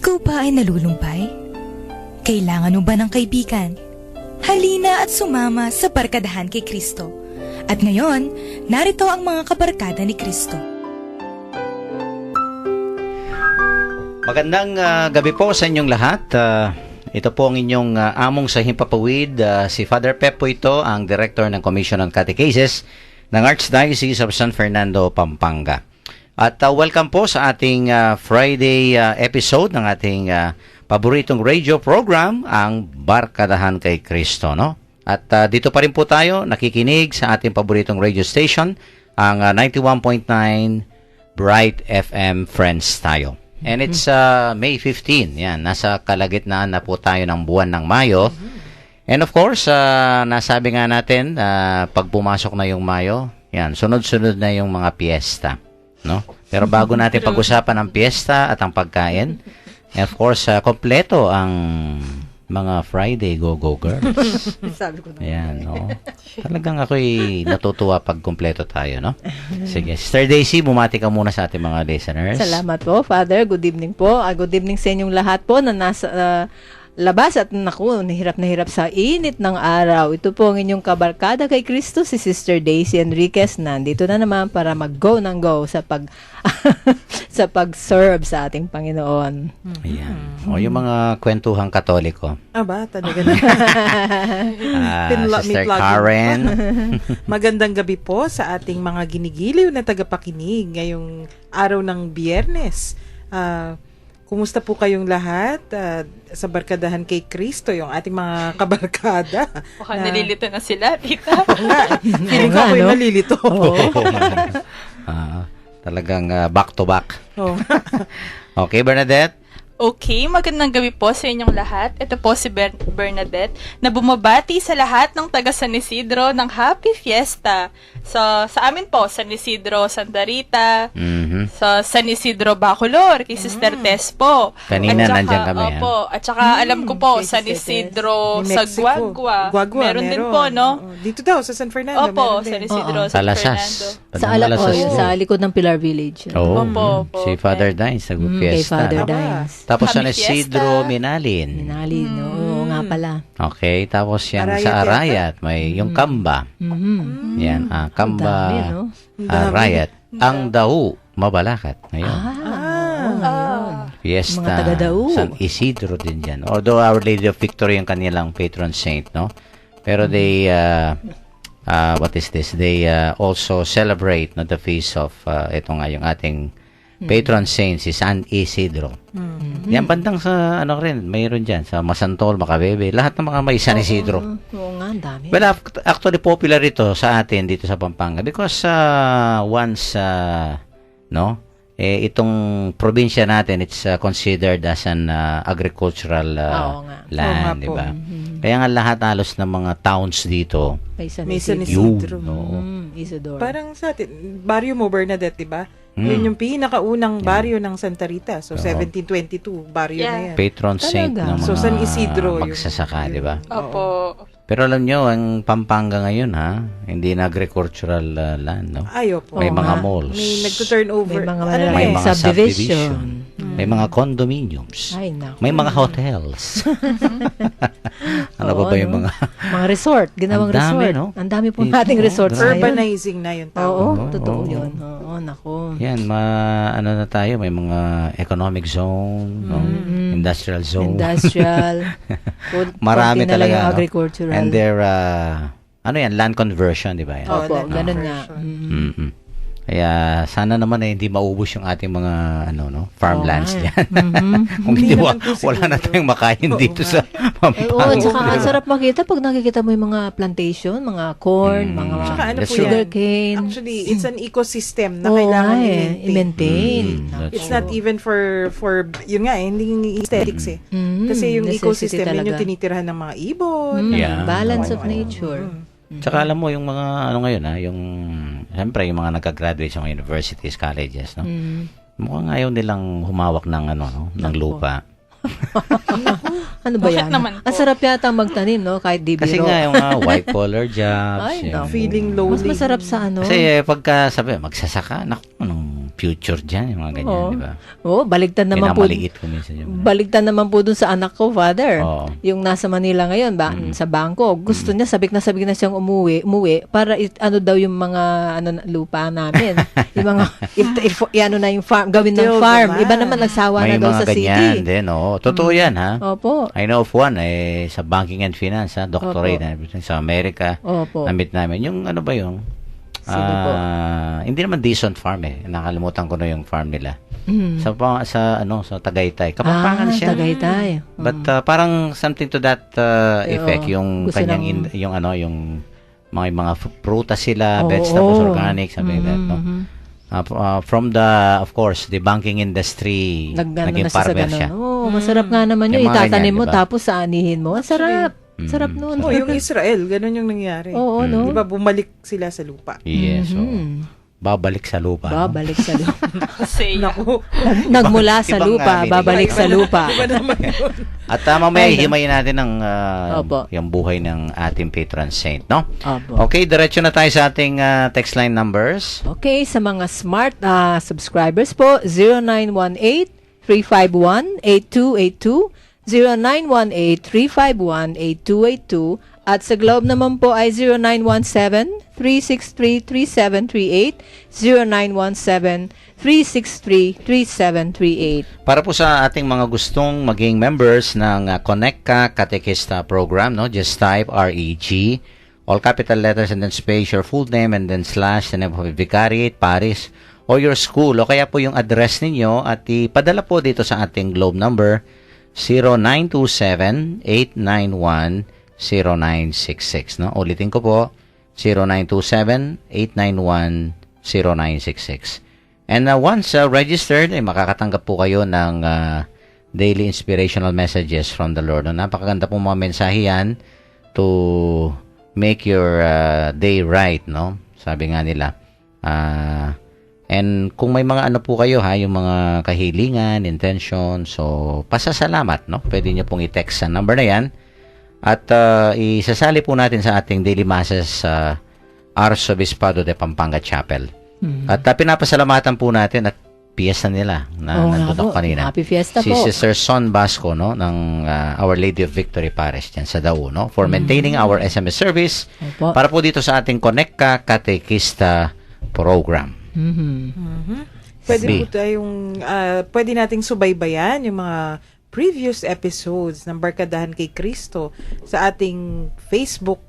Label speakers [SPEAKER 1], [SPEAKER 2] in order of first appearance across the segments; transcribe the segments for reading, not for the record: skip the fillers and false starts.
[SPEAKER 1] Ikaw ba ay nalulumpay? Kailangan mo ba ng kaibigan? Halina at sumama sa Barkadahan kay Kristo. At ngayon, narito ang mga kabarkada ni Kristo.
[SPEAKER 2] Magandang gabi po sa inyong lahat. Ito po ang inyong among sa Himpapawid. Si Father Pep po ito, ang Director ng Commission on Catechesis ng Archdiocese of San Fernando, Pampanga. At welcome po sa ating Friday episode ng ating paboritong radio program, ang Barkadahan kay Kristo, no? At dito pa rin po tayo nakikinig sa ating paboritong radio station, ang 91.9 Bright FM Friends tayo. And it's May 15. Yan, nasa kalagitnaan na po tayo ng buwan ng Mayo. And of course, nasabi nga natin, pag pumasok na yung Mayo, yan, sunod-sunod na yung mga piyesta, no? Pero bago natin pag-usapan ang piyesta at ang pagkain, and of course, kompleto ang mga Friday Go-Go Girls.
[SPEAKER 3] Sabi ko na.
[SPEAKER 2] Ayan, no? Talagang ako'y natutuwa pag kompleto tayo, no? Sige, Sister Daisy, bumati ka muna sa ating mga listeners.
[SPEAKER 3] Salamat po, Father. Good evening po. Good evening sa inyong lahat po na nasa labas at naku, na hirap sa init ng araw. Ito po ang inyong kabarkada kay Kristo, si Sister Daisy Enriquez. Nandito na naman para mag-go ng go sa sa pag-serve sa ating Panginoon.
[SPEAKER 2] Ayan. O yung mga kwentuhang Katoliko.
[SPEAKER 4] Aba, talaga na.
[SPEAKER 2] Sister Karen.
[SPEAKER 4] Magandang gabi po sa ating mga ginigiliw na tagapakinig ngayong araw ng Biyernes. Kumusta po kayong lahat sa Barkadahan kay Kristo, yung ating mga kabarkada?
[SPEAKER 5] Mukhang nalilito na sila, tita.
[SPEAKER 4] Feeling ko ako'y nalilito.
[SPEAKER 2] Talagang back to back.
[SPEAKER 4] Oh.
[SPEAKER 2] Okay, Bernadette?
[SPEAKER 5] Okay, magandang gabi po sa inyong lahat. Ito po si Bernadette na bumabati sa lahat ng taga San Isidro ng Happy Fiesta. So, sa amin po, San Isidro Santa Rita, sa San Isidro Bacolor, kay Sister Tess po.
[SPEAKER 2] Kanina nandiyan kami.
[SPEAKER 5] Opo, at saka alam ko po,
[SPEAKER 3] kay
[SPEAKER 5] San
[SPEAKER 3] Sister
[SPEAKER 5] Isidro
[SPEAKER 4] Ni
[SPEAKER 5] sa
[SPEAKER 4] Mexico.
[SPEAKER 5] Guagua. Meron din po, no?
[SPEAKER 4] Dito daw, sa San Fernando.
[SPEAKER 5] Opo,
[SPEAKER 4] meron
[SPEAKER 5] San
[SPEAKER 4] din.
[SPEAKER 5] Isidro
[SPEAKER 3] Oo.
[SPEAKER 5] San
[SPEAKER 2] Talasas.
[SPEAKER 5] Fernando.
[SPEAKER 3] Sa likod ng Pilar Village.
[SPEAKER 2] Oh,
[SPEAKER 5] Opo.
[SPEAKER 2] si Father Dines,
[SPEAKER 3] Kay
[SPEAKER 2] nag-fiesta.
[SPEAKER 3] Father
[SPEAKER 4] Aba.
[SPEAKER 3] Dines.
[SPEAKER 2] Tapos San
[SPEAKER 5] Happy
[SPEAKER 2] Isidro,
[SPEAKER 5] Fiesta.
[SPEAKER 2] Minalin.
[SPEAKER 3] Minali, no? Oo nga pala.
[SPEAKER 2] Okay, tapos yan
[SPEAKER 4] Arayat
[SPEAKER 2] sa
[SPEAKER 4] yata.
[SPEAKER 2] Arayat, may yung Kamba. Yan, Kamba,
[SPEAKER 3] Dami, no?
[SPEAKER 2] Arayat. Ang Dahu, Mabalakat. Ngayon. Fiesta,
[SPEAKER 3] Mga taga-Dahu.
[SPEAKER 2] San Isidro din dyan. Although Our Lady of Victory ang kanilang patron saint, no? Pero they, what is this? They also celebrate the feast of, ito nga yung ating patron saint, si San Isidro. Yan, bandang sa, rin, mayroon dyan, sa Masantol, Macabebe, lahat ng mga may San Isidro.
[SPEAKER 3] Oo nga, ang dami.
[SPEAKER 2] Well, actually popular ito sa atin dito sa Pampanga because once, itong probinsya natin, it's considered as an agricultural
[SPEAKER 3] Oo nga.
[SPEAKER 2] land,
[SPEAKER 4] Oo nga
[SPEAKER 2] di
[SPEAKER 4] po.
[SPEAKER 2] ba? Kaya nga lahat halos ng mga towns dito,
[SPEAKER 3] May San
[SPEAKER 4] May San
[SPEAKER 3] Isidro.
[SPEAKER 4] Isidro.
[SPEAKER 2] no?
[SPEAKER 3] Isidoro.
[SPEAKER 4] Parang sa atin, baryo mo, Bernadette, di ba? Yun yung pinakaunang baryo ng Santa Rita. So, 1722, baryo na yan.
[SPEAKER 2] Patron saint
[SPEAKER 3] Talaga?
[SPEAKER 2] ng mga
[SPEAKER 4] So, San Isidro yung-
[SPEAKER 2] magsasaka, di ba?
[SPEAKER 5] Opo.
[SPEAKER 2] Pero alam nyo, ang Pampanga ngayon, hindi na agricultural land, no?
[SPEAKER 4] Ayaw po.
[SPEAKER 2] May
[SPEAKER 3] Oo
[SPEAKER 2] mga
[SPEAKER 3] nga.
[SPEAKER 2] malls.
[SPEAKER 4] May nagto-turnover.
[SPEAKER 3] May mga
[SPEAKER 4] Ano
[SPEAKER 3] malalaking
[SPEAKER 4] na
[SPEAKER 2] May
[SPEAKER 4] eh?
[SPEAKER 2] mga
[SPEAKER 3] subdivision.
[SPEAKER 2] May mga condominiums.
[SPEAKER 3] Ay, naku.
[SPEAKER 2] May mga hotels. Ano
[SPEAKER 3] Oo,
[SPEAKER 2] ba yung
[SPEAKER 3] no?
[SPEAKER 2] mga...
[SPEAKER 3] Mga resort, ginawang
[SPEAKER 2] Ang dami,
[SPEAKER 3] resort.
[SPEAKER 2] no?
[SPEAKER 3] Ang dami po
[SPEAKER 2] Dito,
[SPEAKER 3] nating resorts
[SPEAKER 2] grabe.
[SPEAKER 3] ngayon.
[SPEAKER 4] Urbanizing na yung tawag.
[SPEAKER 3] Oo,
[SPEAKER 2] Oo,
[SPEAKER 3] totoo
[SPEAKER 2] oo.
[SPEAKER 3] yun. Oo, naku.
[SPEAKER 2] Yan, ano na tayo, may mga economic zone, no? Industrial zone.
[SPEAKER 3] Industrial.
[SPEAKER 2] Marami
[SPEAKER 3] konti na lang
[SPEAKER 2] talaga,
[SPEAKER 3] yung
[SPEAKER 2] no?
[SPEAKER 3] agricultural.
[SPEAKER 2] And they're, land conversion, di ba? Yan?
[SPEAKER 3] Opo,
[SPEAKER 4] land
[SPEAKER 3] ganun nga.
[SPEAKER 4] conversion.
[SPEAKER 2] Mm-mm. Kaya sana naman hindi maubos yung ating mga farmlands
[SPEAKER 3] Oo nga.
[SPEAKER 2] diyan. Kung
[SPEAKER 4] Hindi
[SPEAKER 2] hindi
[SPEAKER 4] naman po
[SPEAKER 2] wala na
[SPEAKER 4] siguro.
[SPEAKER 2] tayong makain
[SPEAKER 4] Oo
[SPEAKER 2] dito
[SPEAKER 4] nga.
[SPEAKER 2] sa
[SPEAKER 3] Oo, at saka
[SPEAKER 2] Pampanga.
[SPEAKER 3] ang sarap makita pag nakikita mo yung mga plantation, mga corn, mga
[SPEAKER 4] Tsaka ano
[SPEAKER 2] That's
[SPEAKER 4] po
[SPEAKER 3] sugar
[SPEAKER 4] yan?
[SPEAKER 3] cane.
[SPEAKER 4] Actually, it's an ecosystem na
[SPEAKER 3] Oo
[SPEAKER 4] kailangan
[SPEAKER 3] nga
[SPEAKER 4] i-maintain.
[SPEAKER 3] i-maintain.
[SPEAKER 2] That's
[SPEAKER 4] It's not even for yun nga, hindi aesthetics eh. Kasi yung
[SPEAKER 3] necessity
[SPEAKER 4] ecosystem, yun yung
[SPEAKER 3] talaga.
[SPEAKER 4] tinitirahan ng mga ibon.
[SPEAKER 2] Yeah.
[SPEAKER 3] Balance of
[SPEAKER 4] Oo.
[SPEAKER 3] nature.
[SPEAKER 2] Tsaka alam mo yung mga ngayon yung siyempre yung mga nagka-graduate sa mga universities, colleges, no. Mukhang ayaw nilang humawak ng ng lupa.
[SPEAKER 3] Ano ba
[SPEAKER 5] Bakit
[SPEAKER 3] yan?
[SPEAKER 5] naman po?
[SPEAKER 3] Ang sarap yata magtanim, no? Kahit di biro.
[SPEAKER 2] Kasi nga yung white collar jobs.
[SPEAKER 3] Ay,
[SPEAKER 2] yung-
[SPEAKER 3] naku.
[SPEAKER 4] Feeling
[SPEAKER 3] Mas
[SPEAKER 4] lonely.
[SPEAKER 3] masarap sa ano.
[SPEAKER 2] Kasi pagka sabi magsasaka, naku, anong future dyan, yung mga ganyan,
[SPEAKER 3] Oo.
[SPEAKER 2] di ba?
[SPEAKER 3] Baligtad naman po.
[SPEAKER 2] Minamaliit ko minsan yung...
[SPEAKER 3] Baligtad naman po dun sa anak ko, Father.
[SPEAKER 2] Oo.
[SPEAKER 3] Yung nasa Manila ngayon, sa bangko. Gusto niya, sabik na siyang umuwi para daw yung mga lupa namin. Yung mga, yung farm, gawin ng
[SPEAKER 4] Still
[SPEAKER 3] farm.
[SPEAKER 4] naman.
[SPEAKER 3] Iba naman, nagsawa
[SPEAKER 2] May
[SPEAKER 3] na daw
[SPEAKER 2] mga
[SPEAKER 3] sa
[SPEAKER 2] ganyan
[SPEAKER 3] city.
[SPEAKER 2] din, oo. Totoo yan, ha?
[SPEAKER 3] Opo.
[SPEAKER 2] I know of one, sa banking and finance, ha? Doctorate, sa Amerika.
[SPEAKER 3] Opo.
[SPEAKER 2] Namit namin. Yung ano ba yung...
[SPEAKER 3] Sige po.
[SPEAKER 2] Hindi naman decent farm Nakalimutan ko na yung farm nila.
[SPEAKER 3] Mm.
[SPEAKER 2] Sa Tagaytay. Kapampangan siya.
[SPEAKER 3] Tagaytay.
[SPEAKER 2] But parang something to that effect yung
[SPEAKER 3] Gusto
[SPEAKER 2] kanyang yung mga prutas sila,
[SPEAKER 3] Oo.
[SPEAKER 2] vegetables, organic, something like that, no? From of course, the banking industry, naging farmer siya.
[SPEAKER 3] Masarap nga naman yun.
[SPEAKER 2] Yung mga
[SPEAKER 3] Itatanim
[SPEAKER 2] ganyan,
[SPEAKER 3] mo
[SPEAKER 2] diba?
[SPEAKER 3] tapos saanihin mo. Ang sarap. Sarap nun.
[SPEAKER 4] Yung Israel, ganun yung nangyari.
[SPEAKER 3] Oo, no?
[SPEAKER 4] Diba, bumalik sila sa lupa.
[SPEAKER 2] Yes, so, babalik sa lupa. no?
[SPEAKER 3] Babalik sa lupa.
[SPEAKER 5] Kasi,
[SPEAKER 4] Naku.
[SPEAKER 3] Nagmula sa
[SPEAKER 2] Ibang
[SPEAKER 3] lupa,
[SPEAKER 2] meaning.
[SPEAKER 3] babalik sa lupa.
[SPEAKER 4] Diba naman yun?
[SPEAKER 2] At mamaya himayin natin ang
[SPEAKER 3] Opo.
[SPEAKER 2] yung buhay ng ating patron saint, no?
[SPEAKER 3] Opo.
[SPEAKER 2] Okay, diretso na tayo sa ating text line numbers.
[SPEAKER 3] Okay, sa mga smart subscribers po, 0918-351-8282, 0918-351-8282, at sa Globe naman po ay 0917-363-3738, 0917-363-3738.
[SPEAKER 2] Para po sa ating mga gustong maging members ng Connect Ka Katekista program, no? Just type REG, all capital letters and then space, your full name and then slash, the name of the vicariate, parish, or your school, o kaya po yung address ninyo at ipadala po dito sa ating Globe number 0927-891-0966, no? Ulitin ko po, 0927-891-0966. And once registered, makakatanggap po kayo ng daily inspirational messages from the Lord. No? Napakaganda po mga mensahe yan to make your day right, no? Sabi nga nila. And kung may mga ano po kayo, yung mga kahilingan, intention, so pasasalamat, no? Pwede niyo pong i-text sa number na yan. At isasali po natin sa ating daily masses sa Arzobispado de Pampanga Chapel. At pinapasalamatan po natin at piyesta nila na nandun ako kanina.
[SPEAKER 3] Happy fiesta
[SPEAKER 2] Si
[SPEAKER 3] po.
[SPEAKER 2] Sister Son Basco, no, ng Our Lady of Victory Parish dyan sa Dao, no, for maintaining our SMS service
[SPEAKER 3] Opo.
[SPEAKER 2] para po dito sa ating Connect Ka Katekista program.
[SPEAKER 4] Pwede
[SPEAKER 2] B.
[SPEAKER 4] po tayong, pwede nating subaybayan yung mga previous episodes ng Barkadahan kay Kristo sa ating Facebook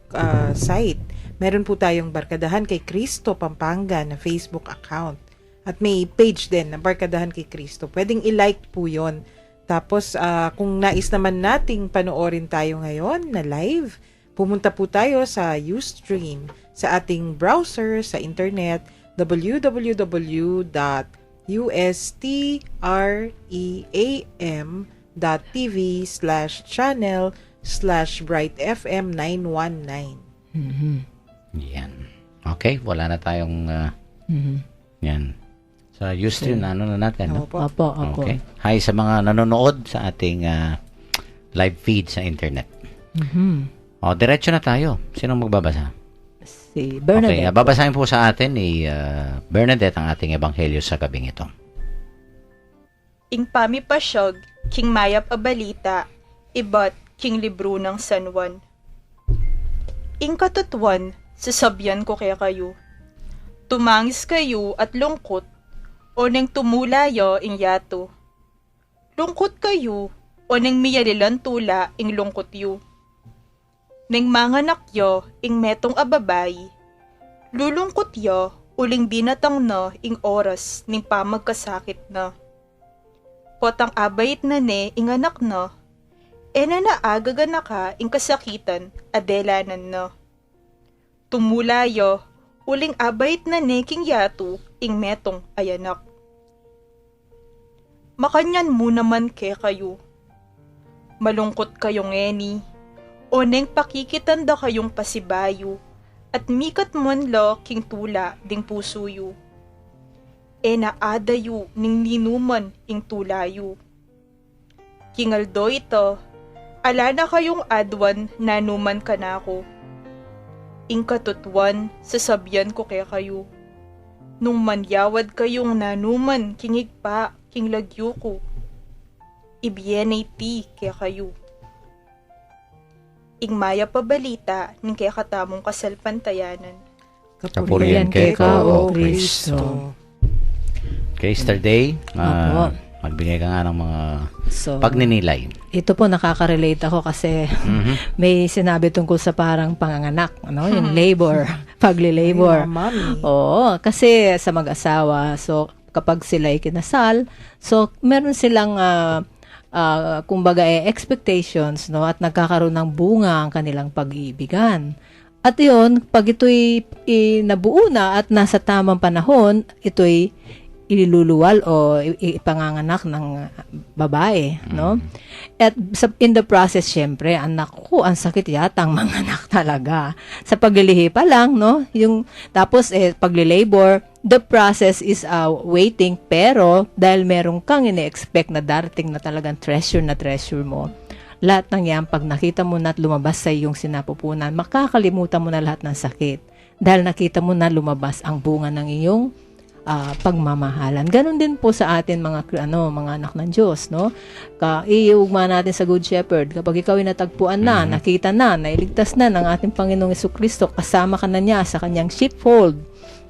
[SPEAKER 4] site. Meron po tayong Barkadahan kay Kristo Pampanga na Facebook account. At may page din na Barkadahan kay Kristo. Pwedeng i-like po yon. Tapos, kung nais naman nating panoorin tayo ngayon na live, pumunta po tayo sa Ustream sa ating browser sa internet, www.ustream.tv/channel/brightfm919.
[SPEAKER 2] Yan. Okay, wala na tayong yan. Sa Ustream na ano na natin, no?
[SPEAKER 4] Opo.
[SPEAKER 3] Opo.
[SPEAKER 2] Okay. Hi sa mga nanonood sa ating live feed sa internet. O, diretso na tayo. Sino magbabasa?
[SPEAKER 3] Si Bernadette.
[SPEAKER 2] Okay, babasahin po sa atin ni Bernadette ang ating ebanghelyo sa gabing ito.
[SPEAKER 5] ing pamipasyog, king mayap a balita, ibat king libro ng San Juan. Ing katutuan, sasabyan ko kaya kayo. Tumangis kayo at lungkot, o neng tumulayo ing yato. Lungkot kayo, o neng miyalilan tula ing lungkot yu. Neng manganak yo ing metong ababay, lulungkot yo uling binatang na ing oras ning pamagkasakit na. Potang abayit na ne ing anak na, na naagaga na ka ing kasakitan adelanan na. Tumula yo uling abayit na ne king yato ing metong ayanak. Makanyan mo naman ke kayo. Malungkot kayong eni, o neng pakikitanda kayong pasibayo, at mikat mon lo king tula ding pusuyo. Naadayo ning ninuman ing tulayo. Kingaldo ito, ala na kayong adwan nanuman kanako. Ing katutuan, sasabyan ko kaya kayo. Nung manyawad kayong nanuman, kingig pa, king lagyo ko. Ibiyenay ti kaya kayo. Ingmaya pa balita, ning kaya katamong kasalpantayanan.
[SPEAKER 2] Kapurihan kay ka, O Kristo. Okay, yesterday,
[SPEAKER 3] Opo.
[SPEAKER 2] magbigay ka nga ng mga
[SPEAKER 3] So,
[SPEAKER 2] pagninilay.
[SPEAKER 3] ito po nakaka-relate ako kasi may sinabi tungkol sa parang panganganak, ano, yung labor, pagli-labor.
[SPEAKER 4] Ay, mami.
[SPEAKER 3] Oo, kasi sa mag-asawa, so kapag sila ay kinasal, so meron silang kumbaga expectations, no, at nagkakaroon ng bunga ang kanilang pag-iibigan. At yun, pag ito'y nabuo na at nasa tamang panahon, ito'y iluluwal o ipanganganak ng babae, no? At in the process, syempre, anak ko, ang sakit yata ang manganak talaga. Sa paglilihi pa lang, no? Yung, tapos, pagli-labor, the process is waiting, pero dahil meron kang ine-expect na darating na talagang treasure mo, lahat ng yan, pag nakita mo na at lumabas sa iyong sinapupunan, makakalimutan mo na lahat ng sakit. Dahil nakita mo na lumabas ang bunga ng iyong pagmamahalan. Ganon din po sa atin mga anak ng Diyos, no? Iugma natin sa Good Shepherd. Kapag ikaw ay natagpuan na, nakita na, nailigtas na ng ating Panginoong Jesucristo, kasama ka na niya sa kanyang sheepfold.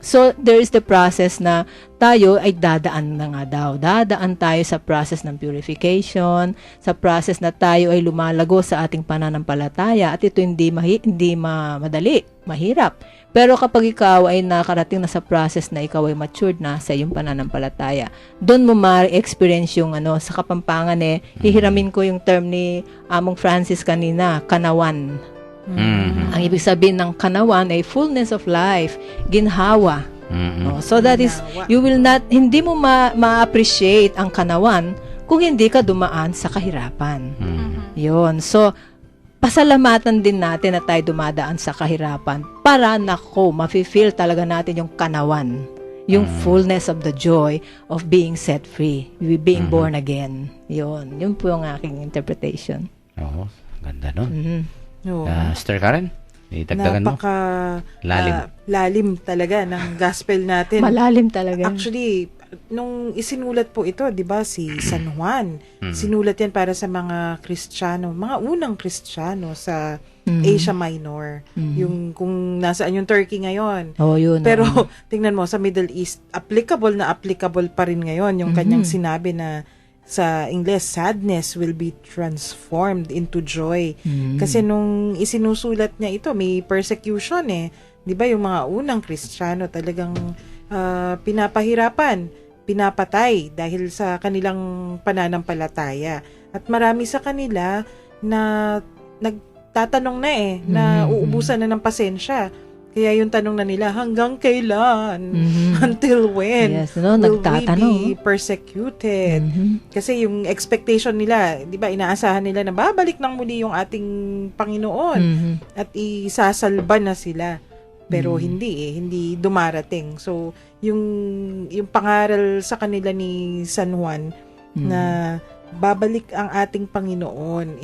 [SPEAKER 3] So, there is the process na tayo ay dadaan na nga daw. Dadaan tayo sa process ng purification, sa process na tayo ay lumalago sa ating pananampalataya, at ito hindi madali, mahirap. Pero kapag ikaw ay nakarating na sa process na ikaw ay matured na sa iyong pananampalataya, doon mo ma-experience yung sa Kapampangan hihiramin ko yung term ni Among Francis kanina, kanawan. Ang ibig sabihin ng kanawan ay fullness of life, ginhawa. So that is, you will not, hindi mo ma-appreciate ang kanawan kung hindi ka dumaan sa kahirapan. Yun. So, pasalamatan din natin na tayo dumadaan sa kahirapan para mafe-feel talaga natin yung kanawan, yung fullness of the joy of being set free, being born again. Yun po yung aking interpretation.
[SPEAKER 2] Oo, ganda nun.
[SPEAKER 4] Oo.
[SPEAKER 2] Sister Karen, itagdagan mo.
[SPEAKER 4] Lalim talaga ng gospel natin.
[SPEAKER 3] Malalim talaga.
[SPEAKER 4] Actually, nung isinulat po ito, 'di ba, si San Juan, sinulat yan para sa mga Kristiyano, mga unang Kristiyano sa Asia Minor. Yung kung nasaan yung Turkey ngayon.
[SPEAKER 3] Oh, yun.
[SPEAKER 4] Pero tingnan mo sa Middle East, applicable pa rin ngayon yung kanyang sinabi na sa Ingles, sadness will be transformed into joy. Kasi nung isinusulat niya ito, may persecution 'di ba, yung mga unang Kristiyano talagang pinapahirapan, pinapatay dahil sa kanilang pananampalataya. At marami sa kanila na nagtatanong na uubusan na ng pasensya. Kaya yung tanong na nila, hanggang kailan? Until when?
[SPEAKER 3] Yes, will
[SPEAKER 4] we be persecuted? Kasi yung expectation nila, di ba, inaasahan nila na babalik ng muli yung ating Panginoon at isasalba na sila. Pero hindi dumarating. So, yung pangaral sa kanila ni San Juan na babalik ang ating Panginoon.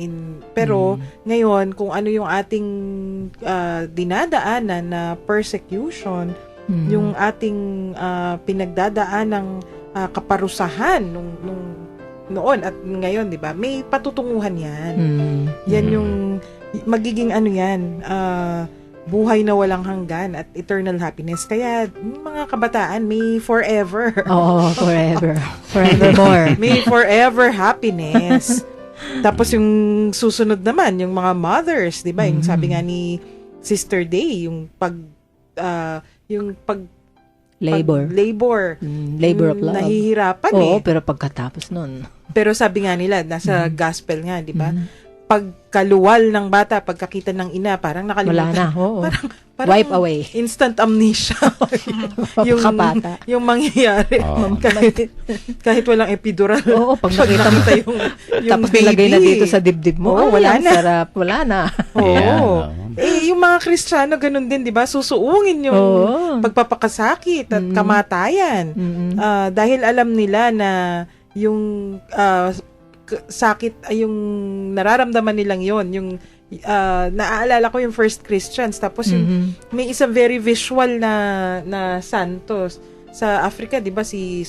[SPEAKER 4] Pero ngayon, kung ano yung ating dinadaanan na persecution, yung ating pinagdadaan ng kaparusahan nung noon at ngayon, di ba? May patutunguhan yan. Yan yung magiging buhay na walang hanggan at eternal happiness. Kaya, mga kabataan, may forever.
[SPEAKER 3] Oo, forever. Forevermore.
[SPEAKER 4] May forever happiness. Tapos yung susunod naman, yung mga mothers, di ba? Yung sabi nga ni Sister Day, yung
[SPEAKER 3] labor. Labor of love.
[SPEAKER 4] Nahihirapan
[SPEAKER 3] Oo, pero pagkatapos nun.
[SPEAKER 4] Pero sabi nga nila, nasa gospel nga, di ba? Pagkaluwal ng bata, pagkakita ng ina, parang nakalimutan.
[SPEAKER 3] Wala na, oo.
[SPEAKER 4] Parang
[SPEAKER 3] wipe away.
[SPEAKER 4] Instant amnesia.
[SPEAKER 3] Kapata.
[SPEAKER 4] yung mangyayari. Kahit walang epidural.
[SPEAKER 3] Oo, pag nakita mo
[SPEAKER 4] yung
[SPEAKER 3] tapos
[SPEAKER 4] baby.
[SPEAKER 3] nilagay na dito sa dibdib mo.
[SPEAKER 4] Oo, wala
[SPEAKER 3] ang
[SPEAKER 4] na.
[SPEAKER 3] Sarap. Wala na.
[SPEAKER 4] Oo. Yung mga Kristiyano, ganun din, di ba? Susuungin yung pagpapakasakit at kamatayan. Dahil alam nila na yung sakit ay yung nararamdaman nilang yung naaalala ko yung First Christians, tapos yung may isang very visual na santos sa Africa, 'di ba si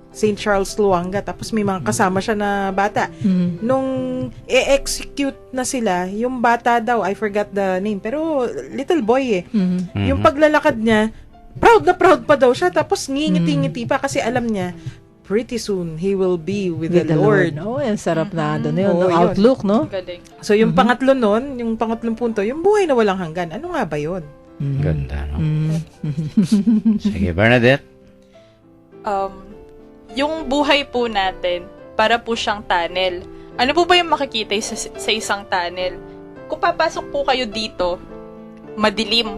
[SPEAKER 4] St. Charles Luanga, tapos may mga kasama siya na bata. Nung i-execute na sila, yung bata daw, I forgot the name, pero little boy Yung paglalakad niya, proud na proud pa daw siya, tapos ngingiti-ngiti pa kasi alam niya, pretty soon, he will be with the Lord.
[SPEAKER 3] Oh, ang sarap na doon yun.
[SPEAKER 4] Oo,
[SPEAKER 3] no?
[SPEAKER 4] yun.
[SPEAKER 3] Outlook, no?
[SPEAKER 5] Galing.
[SPEAKER 4] So, yung pangatlo nun, yung pangatlong punto, yung buhay na walang hanggan. Ano nga ba yun?
[SPEAKER 2] Ganda, no? Sige, Bernadette.
[SPEAKER 5] Yung buhay po natin, para po siyang tunnel. Ano po ba yung makikita sa isang tunnel? Kung papasok po kayo dito, madilim.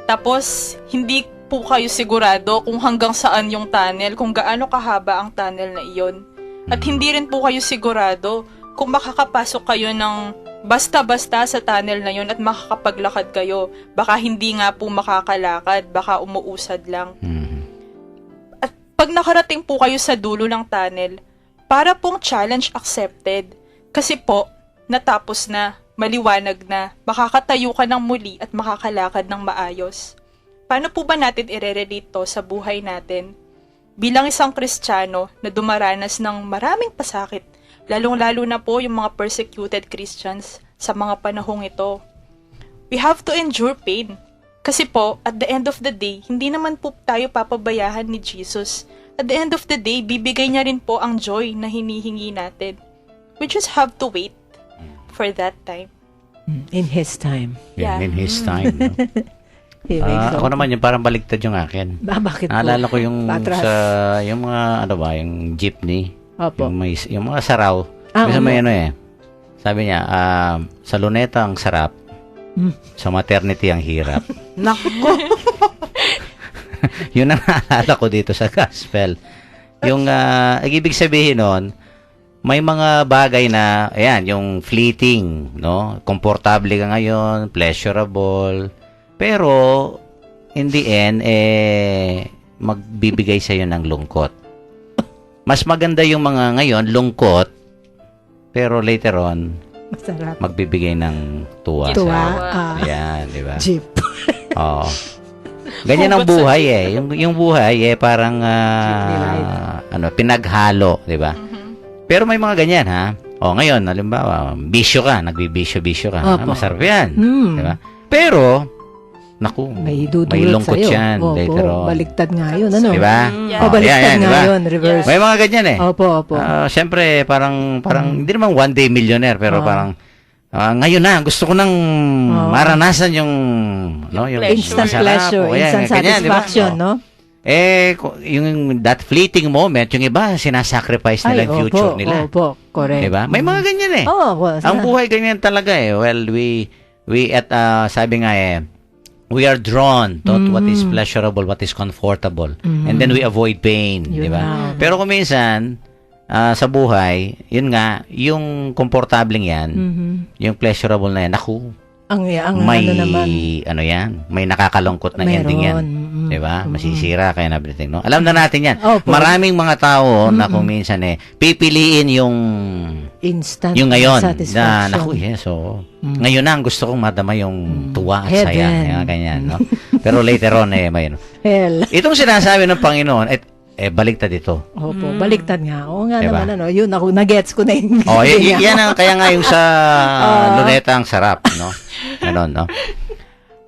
[SPEAKER 5] Tapos, hindi po kayo sigurado kung hanggang saan yung tunnel, kung gaano kahaba ang tunnel na iyon. At hindi rin po kayo sigurado kung makakapasok kayo ng basta-basta sa tunnel na yun at makakapaglakad kayo. Baka hindi nga po makakalakad, baka umuusad lang. At pag nakarating po kayo sa dulo ng tunnel, para pong challenge accepted. Kasi po, natapos na, maliwanag na, makakatayo ka ng muli at makakalakad ng maayos. Paano po ba natin i-relate to sa buhay natin? Bilang isang Kristiyano na dumaranas ng maraming pasakit, lalong-lalo na po yung mga persecuted Christians sa mga panahong ito. We have to endure pain. Kasi po, at the end of the day, hindi naman po tayo papabayahan ni Jesus. At the end of the day, bibigay niya rin po ang joy na hinihingi natin. We just have to wait for that time.
[SPEAKER 3] In His time.
[SPEAKER 2] Yeah,
[SPEAKER 5] Yeah.
[SPEAKER 2] in his time. No?
[SPEAKER 3] He makes
[SPEAKER 2] Ako
[SPEAKER 3] all-
[SPEAKER 2] naman yung parang baliktad yung akin.
[SPEAKER 3] Bakit po?
[SPEAKER 2] Naalala ko yung
[SPEAKER 3] Patras.
[SPEAKER 2] yung mga ano ba, yung jeepney,
[SPEAKER 3] Opo.
[SPEAKER 2] yung mga saraw. Kasi may ano sabi niya, sa luneta ang sarap, sa maternity ang hirap.
[SPEAKER 4] Nako!
[SPEAKER 2] Yun ang naalala ko dito sa gospel. Yung, ang ibig sabihin nun, may mga bagay na, ayan, yung fleeting, no? Komportable ka ngayon, pleasurable, pero, in the end, magbibigay sa'yo ng lungkot. Mas maganda yung mga ngayon, lungkot, pero later on,
[SPEAKER 3] Masarap.
[SPEAKER 2] magbibigay ng tuwa.
[SPEAKER 3] Tuwa.
[SPEAKER 2] sa'yo. Ayan, di ba?
[SPEAKER 3] Jeep.
[SPEAKER 2] Oo. Ganyan ang buhay Yung buhay parang pinaghalo, 'di ba? Pero may mga ganyan ha. Ngayon, halimbawa, bisyo ka, nagbibisyo-bisyo ka.
[SPEAKER 3] Opo.
[SPEAKER 2] Masarap 'yan,
[SPEAKER 3] Hmm.
[SPEAKER 2] 'di ba? Pero naku,
[SPEAKER 3] May dudulot
[SPEAKER 2] may lungkot
[SPEAKER 3] sa'yo.
[SPEAKER 2] 'yan
[SPEAKER 3] Opo,
[SPEAKER 2] later on.
[SPEAKER 3] baliktad nga yun. Ano?
[SPEAKER 2] 'Di ba?
[SPEAKER 5] Yeah.
[SPEAKER 3] Baliktad
[SPEAKER 2] yan,
[SPEAKER 3] nga
[SPEAKER 2] diba?
[SPEAKER 3] yun. Reverse.
[SPEAKER 2] May mga ganyan
[SPEAKER 3] Opo, opo.
[SPEAKER 2] Siyempre, parang hindi naman one day millionaire, pero parang ngayon na, gusto ko nang maranasan yung
[SPEAKER 5] pleasure.
[SPEAKER 3] Instant
[SPEAKER 2] masarap,
[SPEAKER 3] pleasure,
[SPEAKER 2] o yan,
[SPEAKER 3] instant
[SPEAKER 2] ganyan, di ba?
[SPEAKER 3] satisfaction, no?
[SPEAKER 2] Yung that fleeting moment, yung iba, sinasacrifice nila yung future nila.
[SPEAKER 3] Opo, correct.
[SPEAKER 2] Diba? May mga ganyan Ang buhay ganyan talaga Well, we sabi nga we are drawn to what is pleasurable, what is comfortable. And then we avoid pain.
[SPEAKER 3] Yun
[SPEAKER 2] Diba?
[SPEAKER 3] na.
[SPEAKER 2] Pero kung minsan, sa buhay, yun nga, yung komportableng yan, yung pleasurable na yan, naku, may,
[SPEAKER 3] ano naman.
[SPEAKER 2] yan, may nakakalungkot na ending yan.
[SPEAKER 3] Meron.
[SPEAKER 2] Diba? Masisira kaya na everything, no? Alam na natin yan.
[SPEAKER 3] Opo.
[SPEAKER 2] Maraming mga tao na kung minsan pipiliin yung
[SPEAKER 3] Instant
[SPEAKER 2] ngayon.
[SPEAKER 3] satisfaction.
[SPEAKER 2] Naku, so, ngayon na ang gusto kong madama yung tuwa at
[SPEAKER 3] Heaven.
[SPEAKER 2] saya. Yung ganyan, no? Pero later on, may,
[SPEAKER 3] Hell.
[SPEAKER 2] itong sinasabi ng Panginoon, baligtad ito.
[SPEAKER 3] Opo, baliktad nga. Oo nga
[SPEAKER 2] Diba?
[SPEAKER 3] naman, yun, nagets ko na yung...
[SPEAKER 2] Yan ang, kaya nga yung sa luneta ang sarap, no? Ganon, no?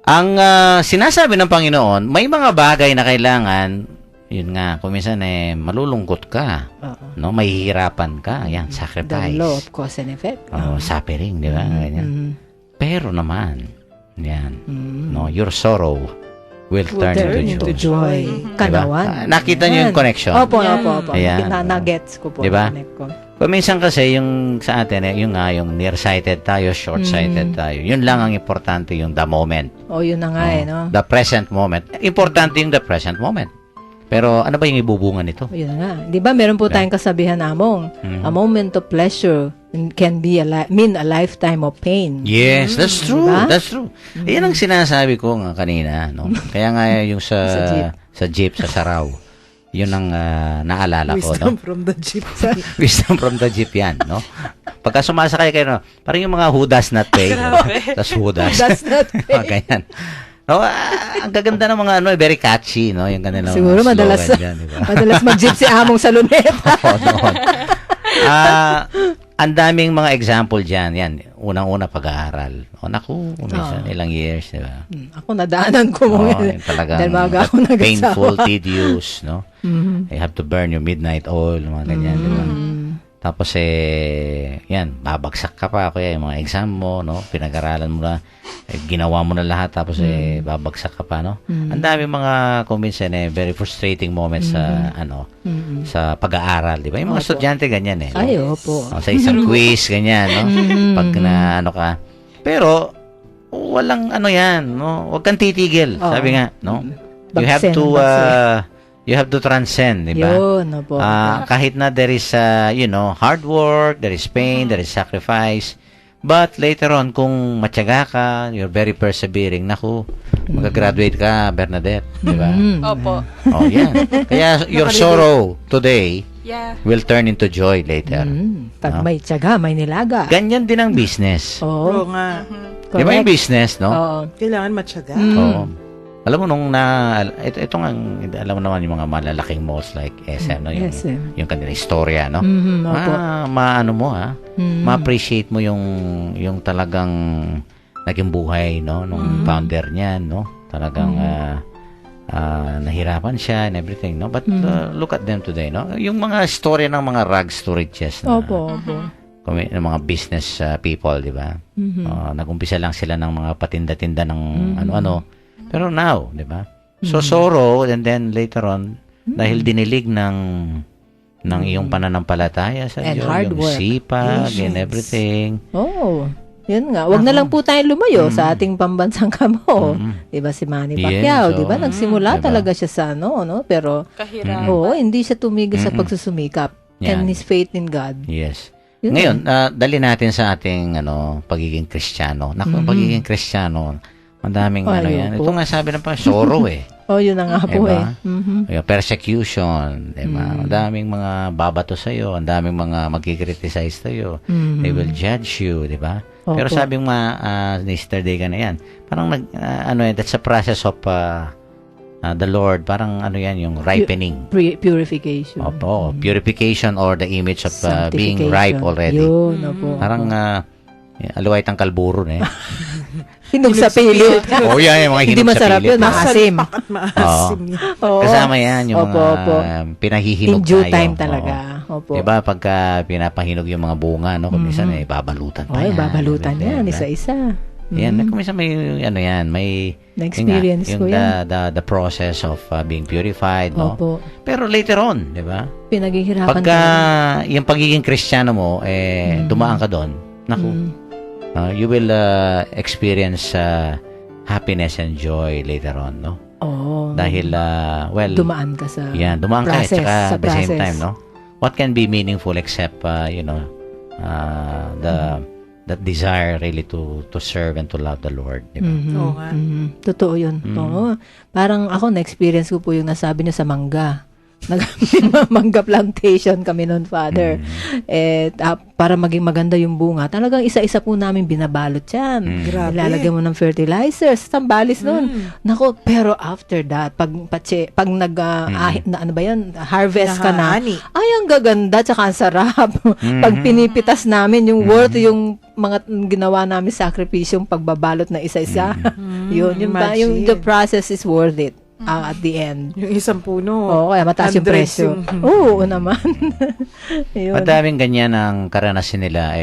[SPEAKER 2] Ang sinasabi ng Panginoon, may mga bagay na kailangan, yun nga, kung minsan malulungkot ka, no? Mahihirapan ka, yan,
[SPEAKER 3] The
[SPEAKER 2] sacrifice.
[SPEAKER 3] law of cause and effect.
[SPEAKER 2] Suffering, di ba? Ganyan. Pero naman, yan, no? Your sorrow will turn into joy.
[SPEAKER 3] Kanawan.
[SPEAKER 2] Nakita niyo yung connection?
[SPEAKER 3] Opo.
[SPEAKER 2] Ayan.
[SPEAKER 3] Nagets ko po.
[SPEAKER 2] Diba?
[SPEAKER 3] Connect ko.
[SPEAKER 2] Minsan kasi yung sa atin, yung nearsighted tayo, short-sighted tayo. Yun lang ang importante, yung the moment.
[SPEAKER 3] Yun na nga no?
[SPEAKER 2] The present moment. Importante yung the present moment. Pero ano ba yung ibubunga nito?
[SPEAKER 3] Yun na nga. Di ba meron po tayong kasabihan among, a moment of pleasure can be a lifetime of pain.
[SPEAKER 2] Yes, that's true.
[SPEAKER 3] Diba?
[SPEAKER 2] That's true. Yan ang sinasabi ko nga kanina, no? Kaya nga yung sa jeep, sa saraw. Yun ang naalala ko,
[SPEAKER 4] Wisdom
[SPEAKER 2] no?
[SPEAKER 4] from the jeep.
[SPEAKER 2] Wisdom from the jeep yan, no? Pagka sumasakay kayo, no? Parang yung mga who does not pay.
[SPEAKER 5] Grabe.
[SPEAKER 2] That's who does.
[SPEAKER 3] That's not
[SPEAKER 2] Ganyan. No, ang gaganda ng mga very catchy, no? Yung kanilang
[SPEAKER 3] Siguro
[SPEAKER 2] mga
[SPEAKER 3] madalas,
[SPEAKER 2] slogan dyan, di ba?
[SPEAKER 3] madalas mag-jeep si Among sa luneta.
[SPEAKER 2] Oo, noon. Ang daming mga example dyan. Yan, unang-una pag-aaral. O, naku, minsan, ilang years, di ba?
[SPEAKER 3] Ako nadaanan ko mo.
[SPEAKER 2] Yun talagang
[SPEAKER 3] Dahil maaga ako nag-asawa.
[SPEAKER 2] painful, tedious, no? You have to burn your midnight oil, mga ganyan, di ba? Tapos yan, babagsak ka pa kaya yung mga exam mo, no? Pinag-aralan mo na, ginawa mo na lahat tapos babagsak ka pa, no? Ang dami mga minsan very frustrating moments sa sa pag-aaral, di ba? Yung mga estudyante ganyan no?
[SPEAKER 3] Ay, opo.
[SPEAKER 2] Sa isang quiz ganyan, no? Pag na ka. Pero walang yan, no? Huwag kang titigil, sabi nga, no? You have to transcend, di ba?
[SPEAKER 3] Yun, opo.
[SPEAKER 2] Kahit na there is, hard work, there is pain, there is sacrifice, but later on, kung matyaga ka, you're very persevering, naku, mag-graduate ka, Bernadette, di ba?
[SPEAKER 5] Opo.
[SPEAKER 2] Oh, yan. Kaya your sorrow today
[SPEAKER 5] Yeah.
[SPEAKER 2] will turn into joy later.
[SPEAKER 3] Pag may tiyaga, may nilaga.
[SPEAKER 2] Ganyan din ang business.
[SPEAKER 4] Oo nga.
[SPEAKER 2] Di ba yung business, no?
[SPEAKER 3] Oo.
[SPEAKER 4] Kailangan matyaga.
[SPEAKER 2] Oo. Alam mo nung ito nga, alam mo naman yung mga malalaking malls like SM, no?
[SPEAKER 3] SM.
[SPEAKER 2] Yung kanila istorya, no?
[SPEAKER 3] Opo.
[SPEAKER 2] Maano mo, ma-appreciate mo yung talagang naging buhay, no? Nung founder niyan, no? Talagang nahirapan siya and everything, no? But look at them today, no? Yung mga story ng mga rags to riches na,
[SPEAKER 3] Opo.
[SPEAKER 2] ng mga business people, di ba? Nag-umpisa lang sila ng mga patinda-tinda ng ano-ano. Pero now, di ba? So, sorrow, and then later on, dahil dinilig ng iyong pananampalataya sa
[SPEAKER 3] And
[SPEAKER 2] Diyos,
[SPEAKER 3] hard
[SPEAKER 2] yung
[SPEAKER 3] work.
[SPEAKER 2] sipag and
[SPEAKER 4] Patience.
[SPEAKER 2] everything.
[SPEAKER 3] Oh, yun nga. Wag na lang po tayo lumayo sa ating pambansang kamo. Diba si Manny Pacquiao,
[SPEAKER 2] Yes,
[SPEAKER 3] diba? Nagsimula
[SPEAKER 2] diba?
[SPEAKER 3] talaga siya sa no? Pero,
[SPEAKER 5] Kahirap.
[SPEAKER 3] hindi siya tumigil sa pagsusumikap.
[SPEAKER 2] Yan.
[SPEAKER 3] And his faith in God.
[SPEAKER 2] Yes.
[SPEAKER 3] Yun
[SPEAKER 2] Ngayon, dali natin sa ating pagiging Kristiyano. Naku, pagiging Kristiyano, madaming yan. Ito nga sabi ng sorrow
[SPEAKER 3] Oh, yun na nga po
[SPEAKER 2] Diba?
[SPEAKER 3] eh.
[SPEAKER 2] Persecution, diba? Ang daming mga babato sa iyo, ang daming mga magki-criticize sa iyo. They will judge you, diba? Pero
[SPEAKER 3] Opo.
[SPEAKER 2] sabi yesterday ka na yan, parang that's a process of the Lord, parang yung ripening.
[SPEAKER 3] Purification.
[SPEAKER 2] Opo, purification or the image of being
[SPEAKER 3] Sanctification.
[SPEAKER 2] ripe already.
[SPEAKER 3] Yun, opo.
[SPEAKER 2] Parang aluway tang kalburon
[SPEAKER 3] Hinog sa pilit.
[SPEAKER 2] Oh, yan, yung mga
[SPEAKER 3] Hindi
[SPEAKER 2] hinog sa
[SPEAKER 3] masarap
[SPEAKER 2] pilit.
[SPEAKER 3] yun, maasim.
[SPEAKER 4] At maasim yan.
[SPEAKER 3] Oo.
[SPEAKER 2] Kasama yan, yung
[SPEAKER 3] Opo,
[SPEAKER 2] mga
[SPEAKER 3] opo.
[SPEAKER 2] pinahihinog
[SPEAKER 3] In due
[SPEAKER 2] tayo.
[SPEAKER 3] time
[SPEAKER 2] Oo.
[SPEAKER 3] talaga. Opo.
[SPEAKER 2] Diba, pagka pinapahinog yung mga bunga, no, kung minsan, babalutan pa
[SPEAKER 3] Oy,
[SPEAKER 2] yan.
[SPEAKER 3] babalutan yan,
[SPEAKER 2] Diba?
[SPEAKER 3] isa-isa.
[SPEAKER 2] Yan, kung minsan may, may,
[SPEAKER 3] Na-experience
[SPEAKER 2] yun
[SPEAKER 3] ko
[SPEAKER 2] nga,
[SPEAKER 3] yan.
[SPEAKER 2] the process of being purified, no?
[SPEAKER 3] Opo.
[SPEAKER 2] Pero later on, di ba?
[SPEAKER 3] Pinaghihirapan
[SPEAKER 2] Pagka
[SPEAKER 3] talaga.
[SPEAKER 2] yung pagiging Kristiyano mo, dumaan ka doon, naku, you will experience happiness and joy later on, no?
[SPEAKER 3] Oo.
[SPEAKER 2] Dahil,
[SPEAKER 3] Dumaan ka sa
[SPEAKER 2] dumaan ka,
[SPEAKER 3] process,
[SPEAKER 2] tsaka
[SPEAKER 3] sa
[SPEAKER 2] at the same
[SPEAKER 3] process.
[SPEAKER 2] time, no? What can be meaningful except, that desire really to serve and to love the Lord, di ba?
[SPEAKER 4] Oo nga.
[SPEAKER 3] Totoo yun. Oo. Parang ako, na-experience ko po yung nasabi niyo sa mangga. Mangga plantation kami noon, Father. Para maging maganda yung bunga, talagang isa-isa po namin binabalot yan.
[SPEAKER 4] Grabe.
[SPEAKER 3] Ilalagay mo ng fertilizers, tambalis noon. Nako, pero after that, pag harvest ka na,
[SPEAKER 4] Nahani.
[SPEAKER 3] ay, ang gaganda, tsaka ang sarap. Pag pinipitas namin, yung worth, yung mga ginawa namin sakripisyong pagbabalot na isa-isa. Yun, yung the process is worth it. At the end.
[SPEAKER 4] Yung isang puno.
[SPEAKER 3] Oo, kaya mataas yung
[SPEAKER 4] hundreds
[SPEAKER 3] presyo.
[SPEAKER 4] yung-
[SPEAKER 3] Oo, naman. Yun.
[SPEAKER 2] Madaming ganyan ang karanasan nila,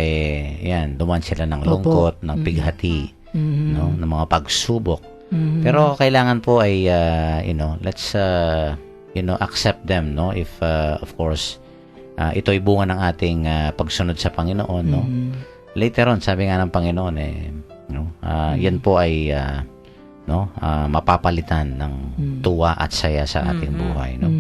[SPEAKER 2] yan, duman sila ng lungkot, ng pighati, no, ng mga pagsubok. Pero kailangan po ay, let's, accept them, no, if, of course, ito ay bunga ng ating pagsunod sa Panginoon, no. Later on, sabi nga ng Panginoon, yan po ay, mapapalitan ng tuwa at saya sa ating buhay, no.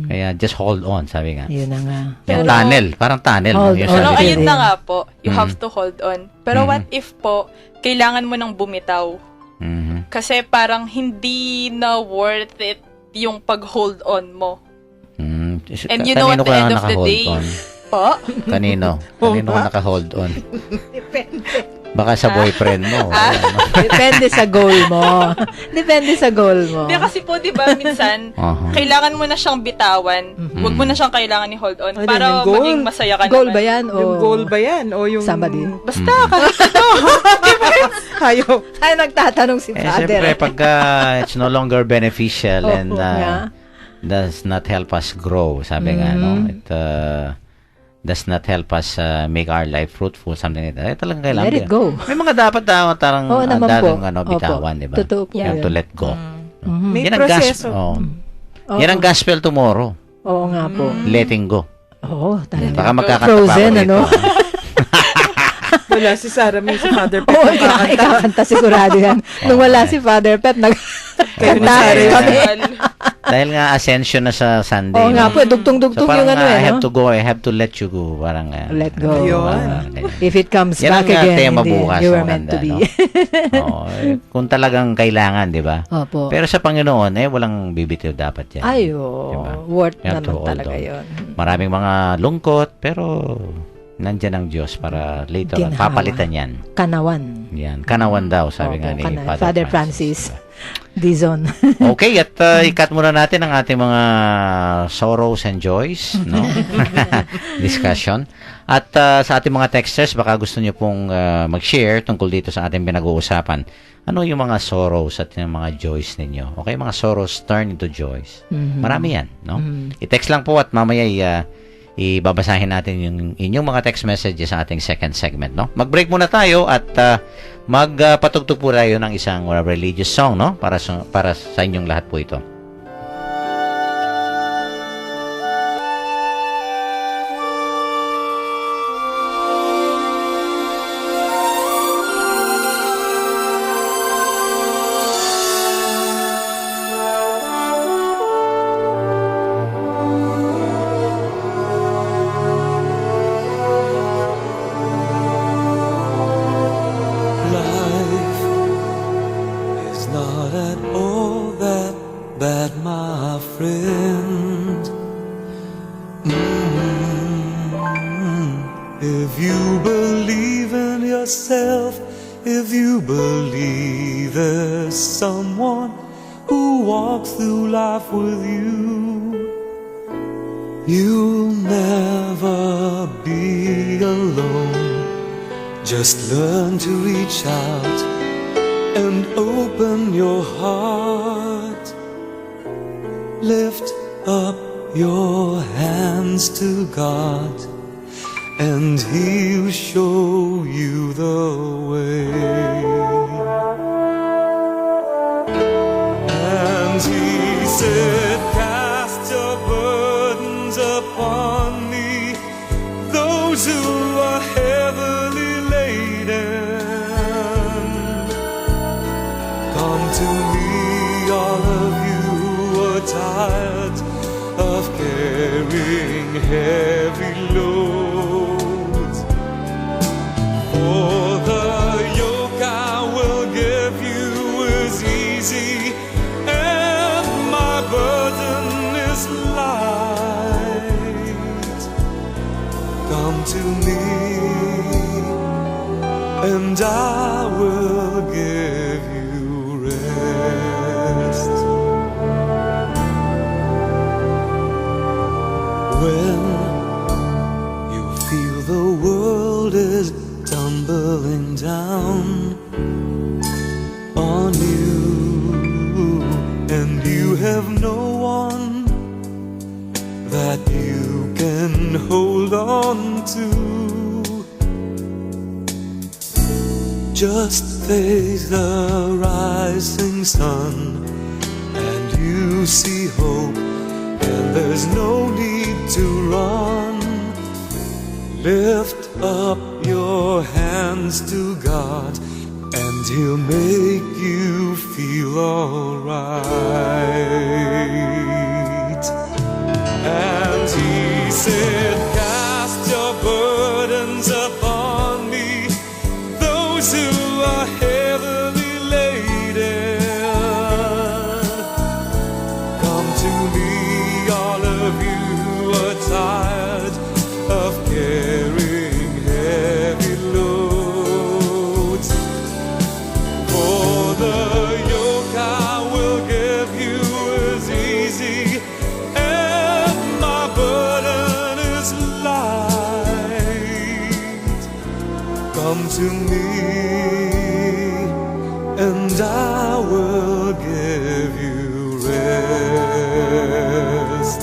[SPEAKER 2] Kaya just hold on, sabi nga.
[SPEAKER 3] Yun na nga.
[SPEAKER 2] Yung tunnel, parang tunnel.
[SPEAKER 3] Hold
[SPEAKER 2] Yung
[SPEAKER 3] on.
[SPEAKER 5] Pero
[SPEAKER 2] sabi.
[SPEAKER 5] ayun na nga po, you have to hold on. Pero what if po, kailangan mo nang bumitaw?
[SPEAKER 2] Mhm.
[SPEAKER 5] Kasi parang hindi na worth it yung pag-hold on mo. And you know at the end of the day, po,
[SPEAKER 2] Kanino ka naka-hold on? Baka sa boyfriend mo.
[SPEAKER 3] Depende sa goal mo. Depende sa goal mo.
[SPEAKER 5] Hindi kasi po, di ba, minsan, kailangan mo na siyang bitawan. Huwag mo na siyang kailangan i-hold on
[SPEAKER 4] Ano,
[SPEAKER 5] para
[SPEAKER 4] yung goal?
[SPEAKER 5] maging masaya ka
[SPEAKER 3] Goal
[SPEAKER 5] naman.
[SPEAKER 3] ba yan?
[SPEAKER 4] Yung goal ba yan? O yung...
[SPEAKER 3] Somebody?
[SPEAKER 5] Basta, kahit
[SPEAKER 4] Ayaw.
[SPEAKER 3] Ay, nagtatanong si
[SPEAKER 2] Siyempre,
[SPEAKER 3] father.
[SPEAKER 2] pagka it's no longer beneficial and
[SPEAKER 3] yeah.
[SPEAKER 2] does not help us grow, sabi nga, no? It does not help us make our life fruitful, something like that. Talagang kailangan.
[SPEAKER 3] Let it go.
[SPEAKER 2] May mga dapat tarang
[SPEAKER 3] Oo naman po.
[SPEAKER 2] bitawan, di ba?
[SPEAKER 3] Totoo po
[SPEAKER 2] You have
[SPEAKER 3] yun.
[SPEAKER 2] to let go.
[SPEAKER 4] May
[SPEAKER 2] Yan ang
[SPEAKER 4] proseso.
[SPEAKER 2] Yan ang gospel tomorrow.
[SPEAKER 3] Oo nga po.
[SPEAKER 2] Letting go.
[SPEAKER 3] Oo, talaga.
[SPEAKER 2] Baka magkakanta
[SPEAKER 3] Frozen,
[SPEAKER 2] pa ako
[SPEAKER 3] ano?
[SPEAKER 2] rito.
[SPEAKER 4] Wala si Sarah May, si Father Pet.
[SPEAKER 3] Oo, ikakanta sigurado yan. Nung wala si Father Pet, nagkanta kami.
[SPEAKER 2] Dahil nga ascension na sa Sunday.
[SPEAKER 3] Oo nga
[SPEAKER 2] no?
[SPEAKER 3] po, dugtong-dugtong
[SPEAKER 2] parang
[SPEAKER 3] yung ano
[SPEAKER 2] I have
[SPEAKER 3] no?
[SPEAKER 2] to go, I have to let you go. Parang,
[SPEAKER 3] Let go.
[SPEAKER 4] Ayun.
[SPEAKER 3] If it comes
[SPEAKER 2] Yan
[SPEAKER 3] back
[SPEAKER 2] ang,
[SPEAKER 3] again,
[SPEAKER 2] tema
[SPEAKER 3] hindi,
[SPEAKER 2] bukas,
[SPEAKER 3] you were
[SPEAKER 2] maganda,
[SPEAKER 3] meant to be.
[SPEAKER 2] no? Oo, kung talagang kailangan, di ba?
[SPEAKER 3] Opo.
[SPEAKER 2] Pero sa Panginoon, walang bibitiw dapat yan.
[SPEAKER 3] Ay,
[SPEAKER 2] Diba?
[SPEAKER 3] worth
[SPEAKER 2] You have to
[SPEAKER 3] naman
[SPEAKER 2] hold
[SPEAKER 3] talaga
[SPEAKER 2] on.
[SPEAKER 3] yun.
[SPEAKER 2] Maraming mga lungkot, pero nandyan ang Diyos para later on,
[SPEAKER 3] Ginhawa.
[SPEAKER 2] papalitan yan.
[SPEAKER 3] Kanawan.
[SPEAKER 2] Yan. Kanawan daw, sabi
[SPEAKER 3] Opo,
[SPEAKER 2] nga ni
[SPEAKER 3] Father Francis. Dizon.
[SPEAKER 2] Okay, at ikat muna natin ang ating mga sorrows and joys, no? Discussion. At sa ating mga texters, baka gusto nyo pong mag-share tungkol dito sa ating pinag-uusapan. Ano yung mga sorrows at yung mga joys ninyo? Okay, mga sorrows turn into joys. Marami yan, no? I-text lang po at mamaya ibabasahin natin yung inyong mga text messages sa ating second segment, no? Mag-break muna tayo at magpatugtog po tayo ng isang religious song, no? Para sa inyong lahat po ito.
[SPEAKER 6] Life is not at all that bad, my friend. If you believe in yourself, if you believe there's someone who walks through life with you, you'll never be alone. Just learn to reach out and open your heart. Lift up your hands to God, and He'll show you the way. And He said, cast your burdens upon me, those who are heavily laden. Come to me, all of you who are tired of carrying heavy loads. For the yoke I will give you is easy, and my burden is light. Come to me, and I will give you rest. When you feel the world is tumbling down on you, and you have no one that you can hold on to, just face the rising sun, and you see hope, and there's no need to run. Lift up your hands to God, and He'll make you feel alright. And He said, cast your burdens upon me, those who are heavily laden. Come to me, all of you who are tired of carrying heavy loads. come to me, and I will give you rest.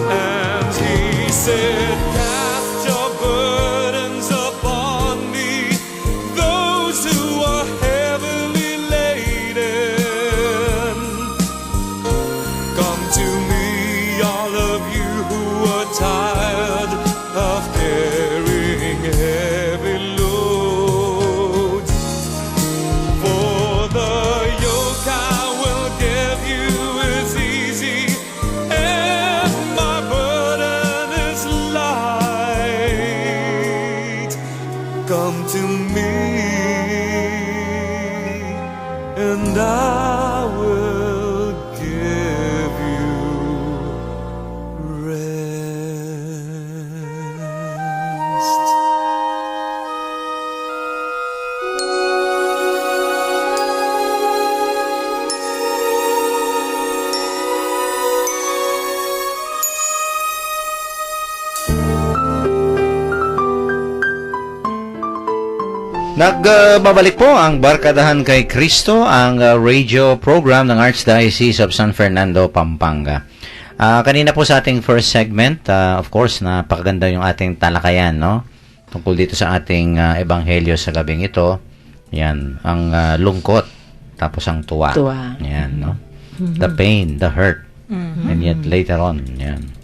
[SPEAKER 6] And he said, cast your burdens upon me, those who are heavily laden. Come to me, all of you who are tired of carrying heavy loads. For the yoke I will give you is easy, and my burden is light. Come to me, and I will give you rest.
[SPEAKER 2] Nagbabalik po ang Barkadahan kay Kristo, ang radio program ng Archdiocese of San Fernando, Pampanga. Kanina po sa ating first segment, of course, napakaganda yung ating talakayan, no? Tungkol dito sa ating ebanghelyo sa gabing ito. Yan, ang lungkot, tapos ang tuwa. Yan, no? The pain, the hurt. And yet later on, yan.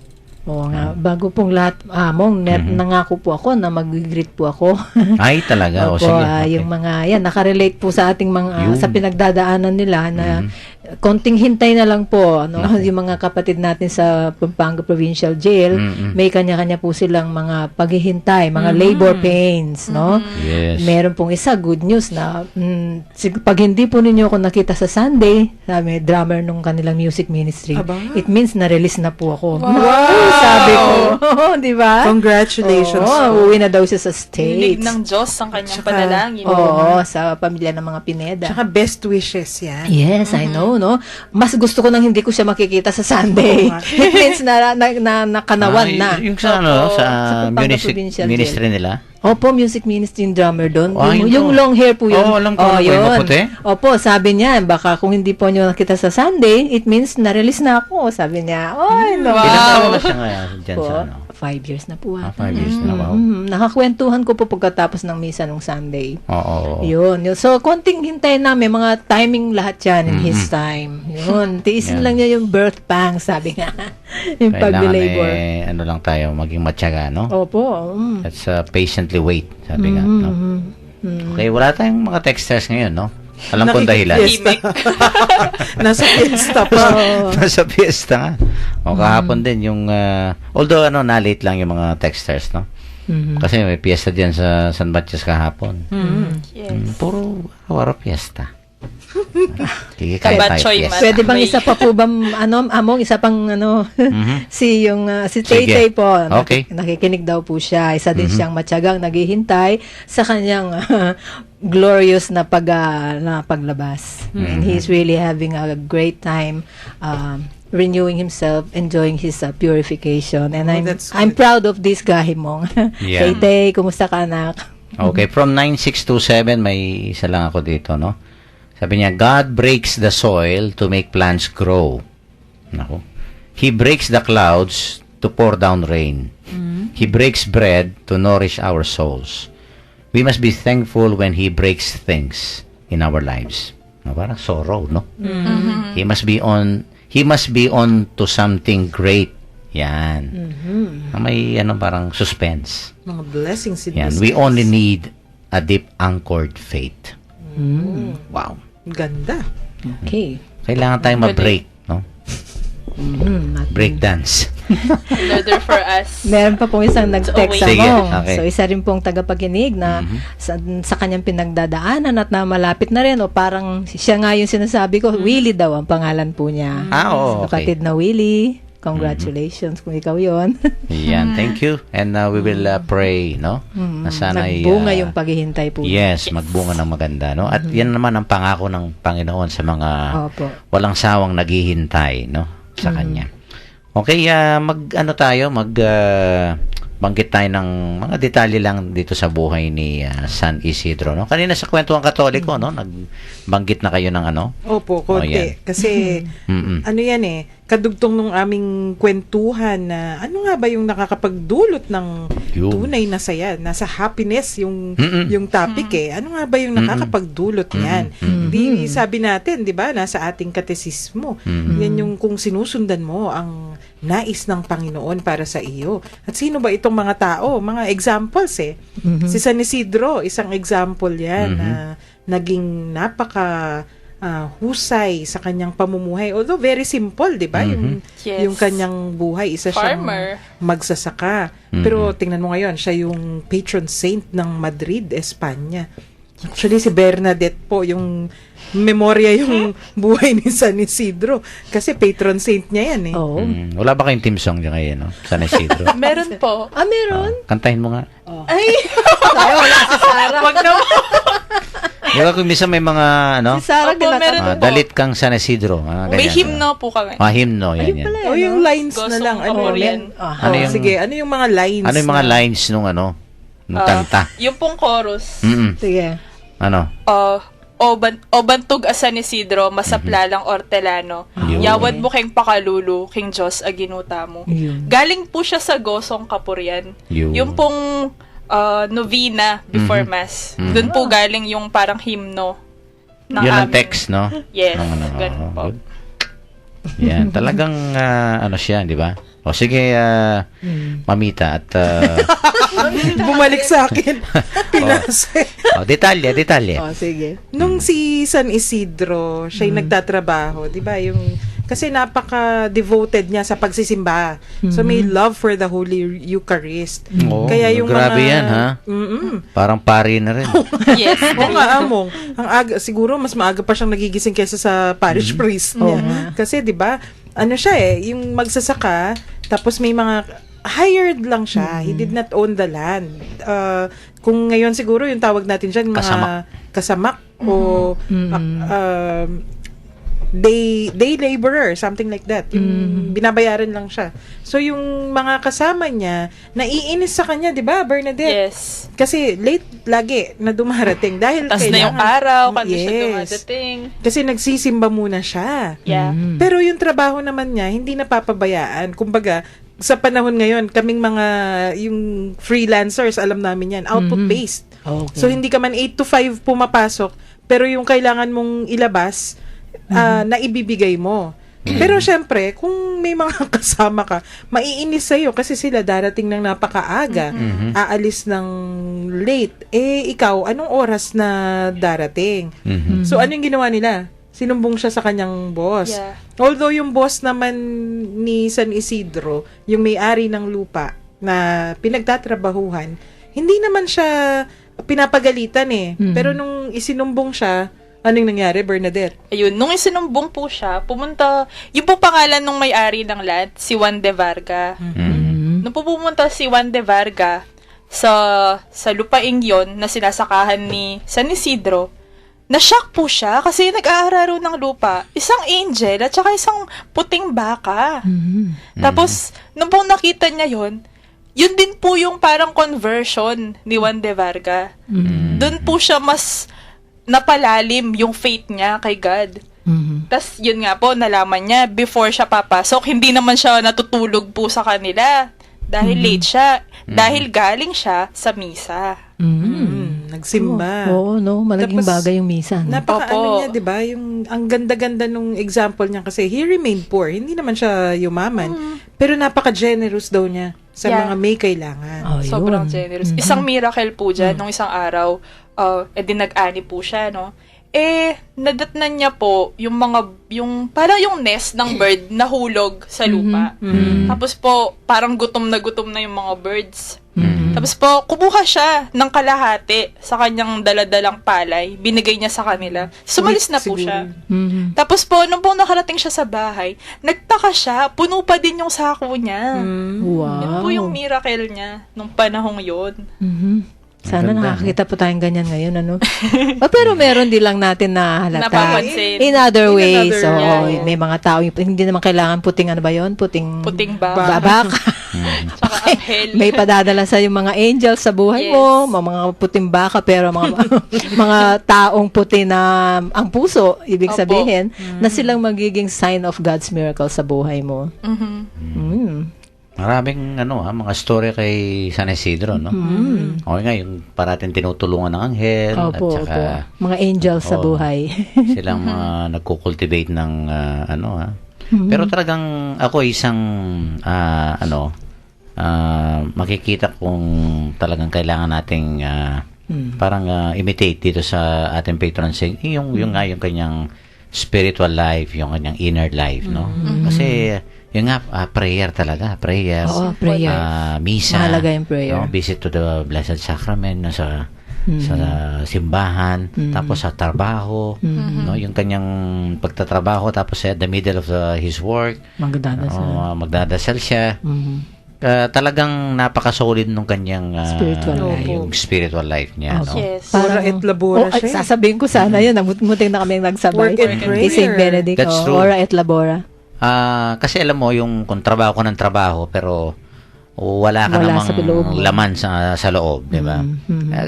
[SPEAKER 3] Oo nga, bago pong lahat, nangako po ako na mag-greet po ako.
[SPEAKER 2] Ay, talaga.
[SPEAKER 3] Opo,
[SPEAKER 2] Sige. Okay.
[SPEAKER 3] yung mga, yan, nakarelate po sa ating mga, sa pinagdadaanan nila na konting hintay na lang po, ano, yung mga kapatid natin sa Pampanga Provincial Jail, may kanya-kanya po silang mga paghihintay, mga labor pains, no?
[SPEAKER 2] Yes.
[SPEAKER 3] Meron pong isa, good news na, pag hindi po ninyo ako nakita sa Sunday, sabi, drummer nung kanilang music ministry,
[SPEAKER 4] Aba.
[SPEAKER 3] it means na-release na po ako.
[SPEAKER 5] Wow!
[SPEAKER 3] Sabi ko, di ba?
[SPEAKER 4] Congratulations po.
[SPEAKER 3] Oo, uuwi na daw siya sa
[SPEAKER 5] Dinig
[SPEAKER 3] States.
[SPEAKER 5] ng Diyos ang kanyang
[SPEAKER 4] Tsaka-
[SPEAKER 5] panalangin.
[SPEAKER 3] Oo, sa pamilya ng mga Pineda.
[SPEAKER 4] Tsaka best wishes yan.
[SPEAKER 3] Yes, I know, no? Mas gusto ko nang hindi ko siya makikita sa Sunday.
[SPEAKER 4] Oo nga.
[SPEAKER 3] It means na nakanawan na.
[SPEAKER 2] Yung sa, ano, sa
[SPEAKER 3] Sa Pampanga
[SPEAKER 2] music
[SPEAKER 3] Provincial
[SPEAKER 2] ministry nila.
[SPEAKER 3] Opo, music ministry yung drummer doon.
[SPEAKER 2] Ah, yun
[SPEAKER 3] Yung
[SPEAKER 2] po.
[SPEAKER 3] long hair po yun.
[SPEAKER 2] Oo, alam ko, alam ko, yung maputi.
[SPEAKER 3] Opo, sabi niya, baka kung hindi po nyo nakita sa Sunday, it means na-release na ako. Sabi niya, oy, no.
[SPEAKER 2] Ilan taon na siya ngayon dyan
[SPEAKER 3] Po,
[SPEAKER 2] sa ano?
[SPEAKER 3] 5 years na po.
[SPEAKER 2] 5 years na, wow.
[SPEAKER 3] Nakakwentuhan ko po pagkatapos ng misa nung Sunday.
[SPEAKER 2] Oo.
[SPEAKER 3] Yun. So, konting hintay namin, mga timing lahat yan in His time. Yun. Tiisin
[SPEAKER 2] Yan.
[SPEAKER 3] lang niya yung birth pang, sabi nga. Yung
[SPEAKER 2] Kailangan
[SPEAKER 3] pag-labor.
[SPEAKER 2] ano lang tayo, maging matyaga, no?
[SPEAKER 3] Opo.
[SPEAKER 2] Let's patiently wait, sabi nga, no? Okay, wala tayong mga texters ngayon, no? Alam kong dahilan.
[SPEAKER 4] Fiesta. Nasa fiesta pa.
[SPEAKER 2] Nasa fiesta nga. O kahapon din yung, although na-late lang yung mga texters, no? Kasi may fiesta diyan sa San Batias kahapon.
[SPEAKER 5] Yes.
[SPEAKER 2] Puro araw fiesta. Sige, kaya tayo
[SPEAKER 5] Kabatchoy
[SPEAKER 2] fiesta.
[SPEAKER 5] man.
[SPEAKER 3] Pwede bang
[SPEAKER 5] May-
[SPEAKER 3] isa pa po ba, Among, isa pang, si
[SPEAKER 2] Sige.
[SPEAKER 3] Tay po.
[SPEAKER 2] Okay.
[SPEAKER 3] Nakikinig daw po siya. Isa din siyang matyagang naghihintay sa kanyang glorious na paglabas. And he's really having a great time renewing himself, enjoying his purification. And
[SPEAKER 4] that's
[SPEAKER 3] I'm
[SPEAKER 4] good.
[SPEAKER 3] proud of this guy, Mong.
[SPEAKER 2] Yeah.
[SPEAKER 3] Tay, kumusta ka, anak?
[SPEAKER 2] Okay, from 9627, may isa lang ako dito, no? Sabi niya, God breaks the soil to make plants grow. Nako. He breaks the clouds to pour down rain. He breaks bread to nourish our souls. We must be thankful when He breaks things in our lives. No, parang sorrow, no? He must be on to something great. Yan. May parang suspense.
[SPEAKER 4] Mga blessings in
[SPEAKER 2] Yan,
[SPEAKER 4] this
[SPEAKER 2] we
[SPEAKER 4] case.
[SPEAKER 2] only need a deep anchored faith. Wow.
[SPEAKER 4] Ganda.
[SPEAKER 3] Okay.
[SPEAKER 2] Kailangan tayong ma-break, no? Break dance.
[SPEAKER 5] Another for us.
[SPEAKER 3] Meron pa pong isang nag-text
[SPEAKER 2] Sige,
[SPEAKER 3] Among.
[SPEAKER 2] okay.
[SPEAKER 3] So, isa rin pong tagapakinig na sa kanyang pinagdadaanan at na malapit na rin o parang siya nga yung sinasabi ko, Willie daw ang pangalan po niya.
[SPEAKER 2] Oo, okay.
[SPEAKER 3] Kapatid na Willie. Congratulations kung ikaw yon.
[SPEAKER 2] Yan, thank you. And we will pray, no? Na sana
[SPEAKER 3] Nagbunga yung paghihintay po.
[SPEAKER 2] Yes, magbunga ng maganda, no? At yan naman ang pangako ng Panginoon sa mga
[SPEAKER 3] Opo.
[SPEAKER 2] walang sawang naghihintay, no? Sa Kanya. Okay, banggit tayo ng mga detalye lang dito sa buhay ni San Isidro, no? Kanina sa Kwentuhan Katoliko, no? Nagbanggit na kayo ng ano?
[SPEAKER 4] Opo, konti.
[SPEAKER 2] yan.
[SPEAKER 4] Kasi, ano yan kadugtong nung aming kwentuhan na ano nga ba yung nakakapagdulot ng
[SPEAKER 2] Yun.
[SPEAKER 4] tunay na saya, nasa happiness yung topic Ano nga ba yung nakakapagdulot niyan? Di sabi natin, 'di ba, nasa ating katesismo. Yan yung kung sinusundan mo ang nais ng Panginoon para sa iyo. At sino ba itong mga tao? Mga examples Si San Isidro, isang example yan na naging napaka husay sa kanyang pamumuhay. Although very simple, 'di ba?
[SPEAKER 5] Yes.
[SPEAKER 4] Yung kanyang buhay, isa
[SPEAKER 5] Farmer.
[SPEAKER 4] siyang magsasaka. Pero tingnan mo ngayon, siya yung patron saint ng Madrid, Espanya. Actually, si Bernadette po, yung memorya yung buhay ni San Isidro. Kasi patron saint niya yan
[SPEAKER 3] Oo.
[SPEAKER 2] Wala ba kayong team song dyan ngayon, no? San Isidro.
[SPEAKER 5] Meron po.
[SPEAKER 3] Meron?
[SPEAKER 2] Kantahin mo nga.
[SPEAKER 5] Ay!
[SPEAKER 3] Tayo, wala si Sarah.
[SPEAKER 5] Wag na.
[SPEAKER 2] Di ba kung minsan may mga, ano?
[SPEAKER 3] Si Sarah,
[SPEAKER 5] Opo, meron po.
[SPEAKER 2] Dalit kang San Isidro.
[SPEAKER 5] May
[SPEAKER 2] ganyan.
[SPEAKER 5] hymno po kami.
[SPEAKER 2] Hymno, yan, yan.
[SPEAKER 4] O yung lines na
[SPEAKER 5] Gosong
[SPEAKER 4] lang.
[SPEAKER 5] Korean.
[SPEAKER 2] Ano yung-
[SPEAKER 4] Sige, ano yung mga lines?
[SPEAKER 2] Ano yung mga
[SPEAKER 4] na-
[SPEAKER 2] lines nung ano? Nung kanta?
[SPEAKER 5] Yung pong chorus.
[SPEAKER 3] Sige.
[SPEAKER 2] Ano?
[SPEAKER 5] O bantog a San Isidro, masaplalang ortelano.
[SPEAKER 2] Yun.
[SPEAKER 5] Yawad mo king pakalulu, king Diyos aginuta mo.
[SPEAKER 3] Yun.
[SPEAKER 5] Galing po siya sa Gosong Kapurian.
[SPEAKER 2] Yun.
[SPEAKER 5] Yung pong novena before Mass. Doon po galing yung parang hymno. ng
[SPEAKER 2] Yun ang
[SPEAKER 5] aming-
[SPEAKER 2] text, no?
[SPEAKER 5] Yes,
[SPEAKER 2] Ng ano,
[SPEAKER 5] ganun po.
[SPEAKER 2] good. Yan, talagang ano siya, di ba? O sige, mamita at
[SPEAKER 4] Bumalik sa akin. Pinase.
[SPEAKER 2] detalye.
[SPEAKER 3] Sige.
[SPEAKER 4] Nung si San Isidro, siya'y nagtatrabaho, 'di ba? Yung kasi napaka-devoted niya sa pagsisimba. So may love for the Holy Eucharist.
[SPEAKER 2] Oo,
[SPEAKER 4] Kaya yung
[SPEAKER 2] grabe
[SPEAKER 4] mga
[SPEAKER 2] yan, ha? Parang pari na rin.
[SPEAKER 5] Yes.
[SPEAKER 4] Oo nga, Among. Ang aga, siguro mas maaga pa siyang nagigising kaysa sa parish priest niya. Kasi 'di ba? Ano siya yung magsasaka, tapos may mga hired lang siya. He did not own the land. Kung ngayon siguro yung tawag natin diyan mga kasamak o day laborer, something like that. Yung binabayaran lang siya. So yung mga kasama niya, naiinis sa kanya, 'di ba, Bernadette?
[SPEAKER 5] Yes.
[SPEAKER 4] Kasi late lagi na dumarating dahil
[SPEAKER 5] Tas na yung araw, kanda siya
[SPEAKER 4] Yes.
[SPEAKER 5] dumadating.
[SPEAKER 4] Kasi nagsisimba muna siya.
[SPEAKER 5] Yeah.
[SPEAKER 4] Pero yung trabaho naman niya, hindi napapabayaan. Kumbaga, sa panahon ngayon, kaming mga, yung freelancers, alam namin yan, output-based.
[SPEAKER 3] Okay.
[SPEAKER 4] So, hindi ka man 8 to 5 pumapasok, pero yung kailangan mong ilabas, na ibibigay mo. Pero syempre, kung may mga kasama ka, maiinis sa'yo kasi sila darating ng napakaaga, aalis ng late. Ikaw, anong oras na darating? So, ano yung ginawa nila? Sinumbong siya sa kanyang boss.
[SPEAKER 5] Yeah.
[SPEAKER 4] Although yung boss naman ni San Isidro, yung may-ari ng lupa na pinagtatrabahuhan, hindi naman siya pinapagalitan Pero nung isinumbong siya, anong nangyari, Bernadette?
[SPEAKER 5] Ayun, nung isinumbong po siya, pumunta, yung po pangalan nung may-ari ng land, si Juan de Varga. Nung po pumunta si Juan de Varga sa lupaing yon na sinasakahan ni San Isidro, na-shock po siya kasi nag-aararo ng lupa, isang angel at saka isang puting baka. Tapos, nung pong nakita niya yon, yun din po yung parang conversion ni Juan de Varga. Doon po siya mas napalalim yung faith niya kay God. Tas yun nga po, nalaman niya, before siya papasok, hindi naman siya natutulog po sa kanila. Dahil late siya. Dahil galing siya sa misa.
[SPEAKER 4] Nagsimba.
[SPEAKER 3] Oo, no? Malaking
[SPEAKER 4] Tapos,
[SPEAKER 3] bagay yung misa. No?
[SPEAKER 4] Napaka
[SPEAKER 5] Opo.
[SPEAKER 4] ano niya, 'di ba? Yung ang ganda-ganda nung example niya kasi he remained poor. Hindi naman siya yumaman, pero napaka-generous daw niya sa
[SPEAKER 5] Yeah.
[SPEAKER 4] mga may kailangan.
[SPEAKER 3] Oh,
[SPEAKER 5] Sobrang
[SPEAKER 3] yun.
[SPEAKER 5] generous. Isang miracle po dyan, nung isang araw, di nag-ani po siya, no? Nadatnan niya po parang yung nest ng bird nahulog sa lupa. Tapos po, parang gutom na yung mga birds. Tapos po, kumuha siya ng kalahati sa kanyang daladalang palay. Binigay niya sa kanila. Sumalis na po
[SPEAKER 4] Siguro.
[SPEAKER 5] siya. Tapos po, nung po nakarating siya sa bahay, nagtaka siya, puno pa din yung sako niya.
[SPEAKER 3] Wow.
[SPEAKER 5] Yun po yung miracle niya nung panahong yun.
[SPEAKER 3] Sana nakakita po tayong ganyan ngayon, ano? Pero meron din lang natin na halata.
[SPEAKER 5] Napapansin.
[SPEAKER 3] In other
[SPEAKER 4] In
[SPEAKER 3] ways,
[SPEAKER 4] another-
[SPEAKER 3] oo,
[SPEAKER 5] yeah.
[SPEAKER 3] may mga tao, hindi naman kailangan puting ano ba yon? Puting
[SPEAKER 5] Puting ba?
[SPEAKER 3] babak.
[SPEAKER 5] Tsaka anghel.
[SPEAKER 3] May padadala sa yung mga angels sa buhay
[SPEAKER 5] Yes.
[SPEAKER 3] mo, mga puting baka pero mga mga taong puti na ang puso, ibig
[SPEAKER 5] Opo.
[SPEAKER 3] sabihin na silang magiging sign of God's miracle sa buhay mo.
[SPEAKER 5] Mhm.
[SPEAKER 3] Mm.
[SPEAKER 2] Maraming mga story kay San Isidro, no? Okay nga, yung parating tinutulungan ng anghel at
[SPEAKER 3] Opo,
[SPEAKER 2] saka
[SPEAKER 3] opo. Mga angels sa
[SPEAKER 2] Oo.
[SPEAKER 3] buhay.
[SPEAKER 2] silang nagko-cultivate ng Pero talagang ako isang makikita kung talagang kailangan nating parang imitate dito sa ating patron saint yung kanyang spiritual life, yung kanyang inner life, no? Kasi yung prayer talaga, prayer.
[SPEAKER 3] Oo, prayer.
[SPEAKER 2] Misa.
[SPEAKER 3] Mahalaga yung prayer.
[SPEAKER 2] No? Visit to the Blessed Sacrament sa simbahan, tapos sa trabaho, no, yung kanyang pagtatrabaho, tapos at the middle of his work, magdadasal siya. Talagang napaka-solid nung kanyang
[SPEAKER 3] Spiritual life.
[SPEAKER 2] yung spiritual life niya, no?
[SPEAKER 5] Yes.
[SPEAKER 4] Ora et labora siya.
[SPEAKER 3] Sasabihin ko sana yun, munting na kami nagsabay.
[SPEAKER 4] Work and prayer.
[SPEAKER 3] St. Benedict,
[SPEAKER 2] That's true.
[SPEAKER 3] Ora et labora.
[SPEAKER 2] Kasi alam mo, yung kung trabaho ko ng trabaho, pero wala ka
[SPEAKER 3] Wala
[SPEAKER 2] namang
[SPEAKER 3] sa loob.
[SPEAKER 2] laman sa loob, di ba?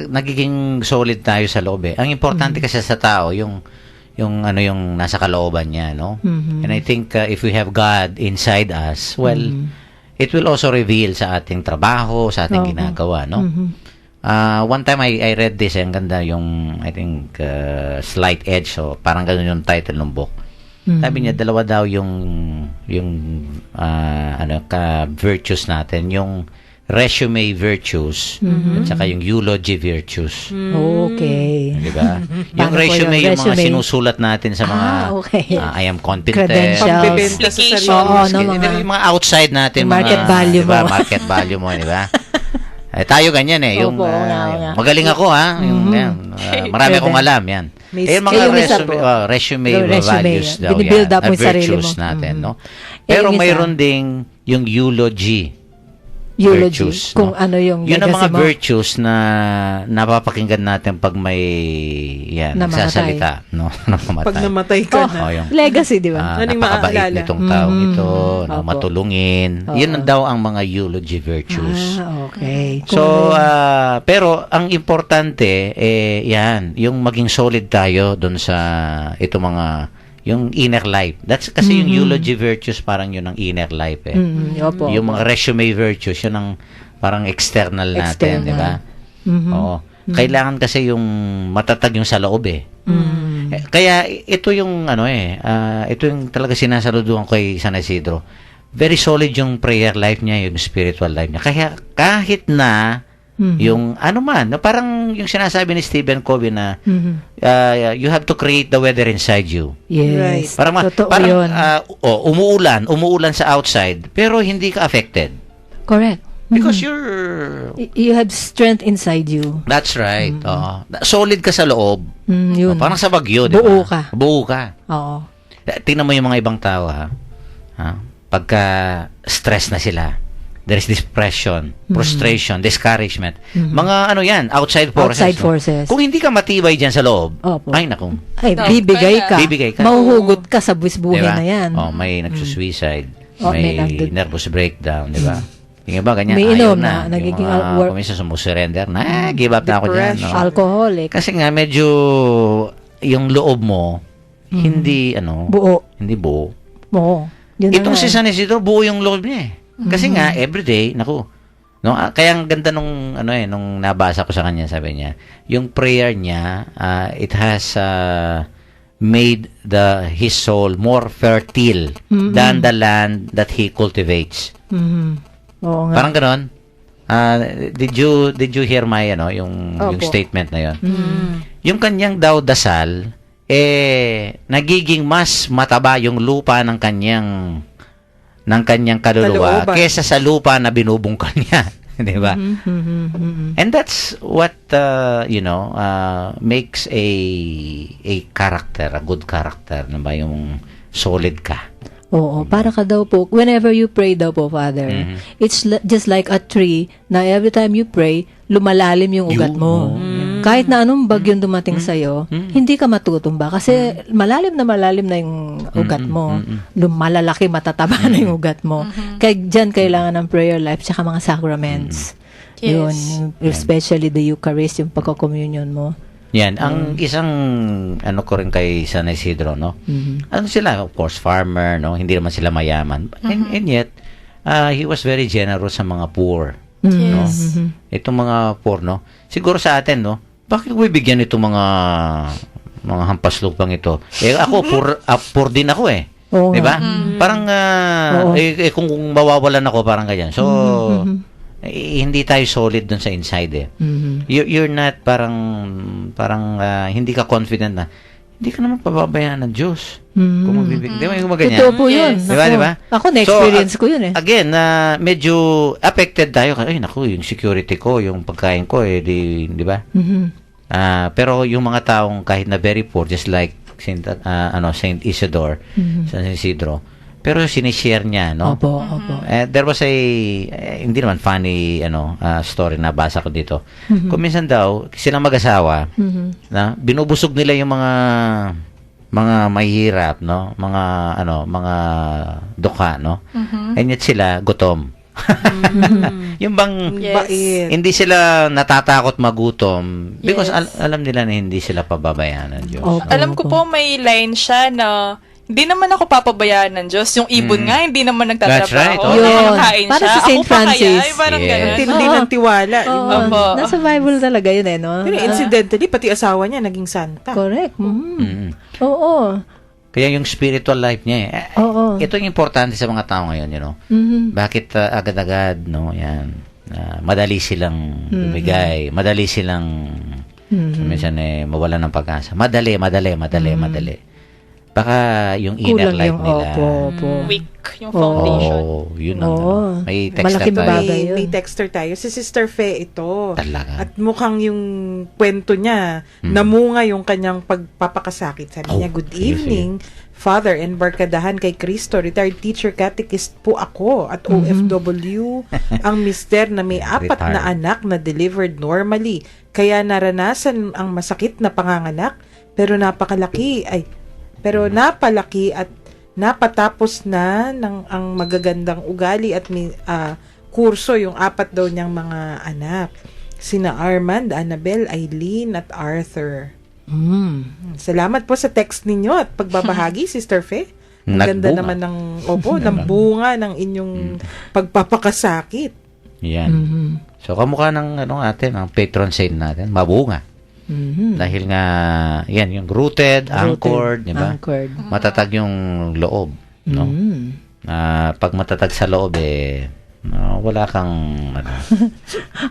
[SPEAKER 2] Nagiging solid tayo sa loob eh. Ang importante kasi sa tao, yung nasa kalooban niya, no? And I think if we have God inside us, well, it will also reveal sa ating trabaho, sa ating ginagawa, no? One time I read this, ang ganda yung, I think, Slight Edge, so parang ganun yung title ng book. Sabi niya, dalawa daw yung virtues natin, yung resume virtues at saka yung eulogy virtues.
[SPEAKER 3] Okay.
[SPEAKER 2] Di ba? Yung
[SPEAKER 3] Paano po
[SPEAKER 2] resume,
[SPEAKER 3] yun?
[SPEAKER 2] yung mga
[SPEAKER 3] Resume.
[SPEAKER 2] sinusulat natin sa mga
[SPEAKER 3] okay.
[SPEAKER 2] I am competent.
[SPEAKER 3] Credentials.
[SPEAKER 4] Pagbebenta sa sarili.
[SPEAKER 3] Oo, no,
[SPEAKER 2] Yung mga outside natin,
[SPEAKER 3] Market
[SPEAKER 2] mga,
[SPEAKER 3] value
[SPEAKER 2] diba,
[SPEAKER 3] mo.
[SPEAKER 2] market value mo, di ba? Tayo ganyan eh. Yung,
[SPEAKER 3] Opo, nga.
[SPEAKER 2] magaling ako yan. Marami akong alam yan.
[SPEAKER 4] May
[SPEAKER 2] Yung mga
[SPEAKER 3] yung isa po.
[SPEAKER 2] resume
[SPEAKER 3] Yung resume,
[SPEAKER 2] values daw
[SPEAKER 3] binibuild
[SPEAKER 2] yan.
[SPEAKER 3] up mo yung sarili
[SPEAKER 2] virtues
[SPEAKER 3] mo.
[SPEAKER 2] natin, no?
[SPEAKER 3] Eh,
[SPEAKER 2] Pero
[SPEAKER 3] yung isa.
[SPEAKER 2] mayroon ding yung eulogy.
[SPEAKER 3] Eulogy.
[SPEAKER 2] Virtues,
[SPEAKER 3] Kung
[SPEAKER 2] no?
[SPEAKER 3] ano yung
[SPEAKER 2] Yun ang
[SPEAKER 3] legacy
[SPEAKER 2] mga
[SPEAKER 3] mo.
[SPEAKER 2] virtues na napapakinggan natin pag may
[SPEAKER 3] Namamatay.
[SPEAKER 2] nagsasalita, no? Namamatay.
[SPEAKER 4] Pag namatay ka na.
[SPEAKER 2] yung
[SPEAKER 3] Legacy, di ba?
[SPEAKER 4] Ano yung
[SPEAKER 2] napakabait
[SPEAKER 4] maaalala?
[SPEAKER 2] nitong taong ito, no,
[SPEAKER 3] Opo.
[SPEAKER 2] matulungin.
[SPEAKER 3] Oo.
[SPEAKER 2] Yun daw ang mga eulogy virtues.
[SPEAKER 3] Okay.
[SPEAKER 2] So, pero ang importante, yan, yung maging solid tayo doon sa ito mga, yung inner life. That's kasi yung eulogy virtues, parang yun ang inner life eh.
[SPEAKER 3] Opo.
[SPEAKER 2] Yung mga resume virtues, yun ang parang external natin,
[SPEAKER 3] External.
[SPEAKER 2] di ba? Oo. Kailangan kasi yung matatag yung sa loob eh. Kaya ito yung ito yung talaga sinasaluduhan ko kay San Isidro. Very solid yung prayer life niya, yung spiritual life niya. Kaya kahit na yung parang yung sinasabi ni Stephen Covey na you have to create the weather inside you.
[SPEAKER 3] Yes.
[SPEAKER 2] Parang
[SPEAKER 3] Totoo
[SPEAKER 2] parang
[SPEAKER 3] yun.
[SPEAKER 2] umuulan sa outside, pero hindi ka affected
[SPEAKER 3] Correct.
[SPEAKER 2] because you're
[SPEAKER 3] You have strength inside you.
[SPEAKER 2] that's right. Oo. Solid ka sa loob.
[SPEAKER 3] Yun.
[SPEAKER 2] Parang sa bagyo, di ba?
[SPEAKER 3] Buo ka.
[SPEAKER 2] Buo ka.
[SPEAKER 3] Oo.
[SPEAKER 2] Tingnan mo yung mga ibang tao, ha? Pagka stress na sila, there is depression, frustration, discouragement. Mga yan, outside forces.
[SPEAKER 3] Outside
[SPEAKER 2] no?
[SPEAKER 3] forces.
[SPEAKER 2] Kung hindi ka matibay dyan sa loob,
[SPEAKER 3] Opo.
[SPEAKER 2] ay naku.
[SPEAKER 3] Ay,
[SPEAKER 5] Ikaw,
[SPEAKER 3] bibigay
[SPEAKER 5] kaya.
[SPEAKER 3] ka.
[SPEAKER 2] Bibigay ka.
[SPEAKER 3] Mahuhugot ka sa buhay
[SPEAKER 2] Diba?
[SPEAKER 3] na yan.
[SPEAKER 2] May nagsusuicide,
[SPEAKER 3] Oh,
[SPEAKER 2] may
[SPEAKER 3] may
[SPEAKER 2] nervous breakdown, di ba? Yung iba, ganyan,
[SPEAKER 3] May
[SPEAKER 2] ayaw
[SPEAKER 3] inom na,
[SPEAKER 2] Yung
[SPEAKER 3] nagiging
[SPEAKER 2] mga
[SPEAKER 3] work-
[SPEAKER 2] kuminsan sumusurrender na, give up na ako dyan. No?
[SPEAKER 3] Alcoholic.
[SPEAKER 2] Kasi nga, medyo yung loob mo, hindi,
[SPEAKER 3] Buo.
[SPEAKER 2] hindi buo.
[SPEAKER 3] Oo. Yun na
[SPEAKER 2] Itong
[SPEAKER 3] nga
[SPEAKER 2] si
[SPEAKER 3] eh.
[SPEAKER 2] San Isidro, buo yung loob niya eh. Kasi nga, everyday, naku, no, kaya ang ganda nung, nung nabasa ko sa kanya, sabi niya, yung prayer niya, it has made his soul more fertile than the land that he cultivates.
[SPEAKER 3] Oo nga.
[SPEAKER 2] Parang ganon. Did you hear my yung
[SPEAKER 3] Opo.
[SPEAKER 2] statement na yon? Yung kanyang daw dasal nagiging mas mataba yung lupa ng kanyang kaluluwa
[SPEAKER 4] Kalooban.
[SPEAKER 2] kaysa sa lupa na binubungkal niya, 'di ba? And that's what makes a character, a good character, na ba yung solid ka.
[SPEAKER 3] Oo, para ka daw po, whenever you pray daw po, Father, it's just like a tree na every time you pray, lumalalim yung ugat mo. Kahit na anong bagyong dumating sa'yo, hindi ka matutumba kasi malalim na yung ugat mo. Malalaki, matataba na yung ugat mo. Kaya dyan kailangan ng prayer life tsaka mga sacraments.
[SPEAKER 5] Yes.
[SPEAKER 3] Yun, especially the Eucharist, yung pagko-communion mo.
[SPEAKER 2] Yan, ang isang ano ko rin kay San Isidro, no? Ano sila, of course, farmer, no? Hindi naman sila mayaman. And yet, he was very generous sa mga poor. No?
[SPEAKER 5] Yes.
[SPEAKER 2] Itong mga poor, no? Siguro sa atin, no? Bakit ko bibigyan itong mga hampas lupang ito? Ako, poor din ako eh.
[SPEAKER 3] Oo
[SPEAKER 2] Di ba?
[SPEAKER 3] nga.
[SPEAKER 2] Parang, kung mawawalan ako, parang ganyan. So, hindi tayo solid dun sa inside eh. You're not parang hindi ka confident na hindi ka naman pababayaan ng Diyos. Kung magbibigay. Di ba yung maganyan?
[SPEAKER 3] Ito po yun.
[SPEAKER 5] Yes.
[SPEAKER 2] Di ba, di ba?
[SPEAKER 3] Ako, na-experience ko yun eh.
[SPEAKER 2] Again, medyo affected tayo. Ay, naku, yung security ko, yung pagkain ko, di ba? Pero yung mga taong kahit na very poor, just like Saint Isidore, San Isidro, pero sinishare niya, no?
[SPEAKER 3] Opo.
[SPEAKER 2] There was hindi naman funny story na basa ko dito. Kung minsan daw silang mag-asawa na binubusog nila yung mga mahihirap, no? Mga dukha, no? And yet sila gutom. Yung bang
[SPEAKER 4] Bait.
[SPEAKER 2] hindi sila natatakot magutom because alam nila na hindi sila pababayaan ng Diyos.
[SPEAKER 3] Opo.
[SPEAKER 2] no?
[SPEAKER 5] Alam ko po may line siya na hindi naman ako papabayaan ng Diyos. Yung ibon nga, hindi naman nagtatrabaho.
[SPEAKER 2] That's right. Oh.
[SPEAKER 3] Yun.
[SPEAKER 5] Nakakain
[SPEAKER 3] Para
[SPEAKER 5] siya.
[SPEAKER 3] si Saint
[SPEAKER 5] Ako pa kaya?
[SPEAKER 3] Francis.
[SPEAKER 5] Ay, parang
[SPEAKER 2] Yes.
[SPEAKER 5] ganun.
[SPEAKER 4] Tindi ng tiwala.
[SPEAKER 3] Oo,
[SPEAKER 5] Opo.
[SPEAKER 3] nasa Bible talaga yun eh, no?
[SPEAKER 4] Pero incidentally, pati asawa niya naging santa.
[SPEAKER 3] Correct.
[SPEAKER 2] Mm.
[SPEAKER 3] Oo.
[SPEAKER 2] Kaya yung spiritual life niya
[SPEAKER 3] Oo.
[SPEAKER 2] ito yung importante sa mga tao ngayon, Bakit agad-agad, no? Yan. Madali silang bumigay, madali silang minsan mawalan ng pagkasa. Madali. Baka yung inner
[SPEAKER 3] Kulang
[SPEAKER 2] life
[SPEAKER 3] yung
[SPEAKER 2] nila.
[SPEAKER 3] opo.
[SPEAKER 5] Weak yung foundation.
[SPEAKER 2] Yun ang
[SPEAKER 3] Oo.
[SPEAKER 2] may text
[SPEAKER 3] Malaking
[SPEAKER 2] tayo.
[SPEAKER 3] bagay. yun.
[SPEAKER 4] May texter tayo. Si Sister Fe ito.
[SPEAKER 2] Talaga.
[SPEAKER 4] At mukhang yung kwento niya, namunga yung kanyang pagpapakasakit. Sabi niya, good
[SPEAKER 2] sige,
[SPEAKER 4] evening, Father and Barkadahan kay Cristo. Retired teacher catechist po ako at OFW. Ang mister na may 4 na anak na delivered normally. Kaya naranasan ang masakit na panganganak pero napalaki at napatapos na ng ang magagandang ugali at may kurso yung 4 daw niyang mga anak. Sina Armand, Annabel, Eileen at Arthur. Salamat po sa text ninyo at pagbabahagi, Sister Fe. Ang ganda
[SPEAKER 2] Nagbunga.
[SPEAKER 4] naman ng bunga ng inyong pagpapakasakit.
[SPEAKER 2] Yan. So, kamukha ng atin, ang patron saint natin, mabunga. Dahil nga, yan, yung rooted, anchored, di ba?
[SPEAKER 3] Anchored.
[SPEAKER 2] Matatag yung loob, no? Pag matatag sa loob, wala kang,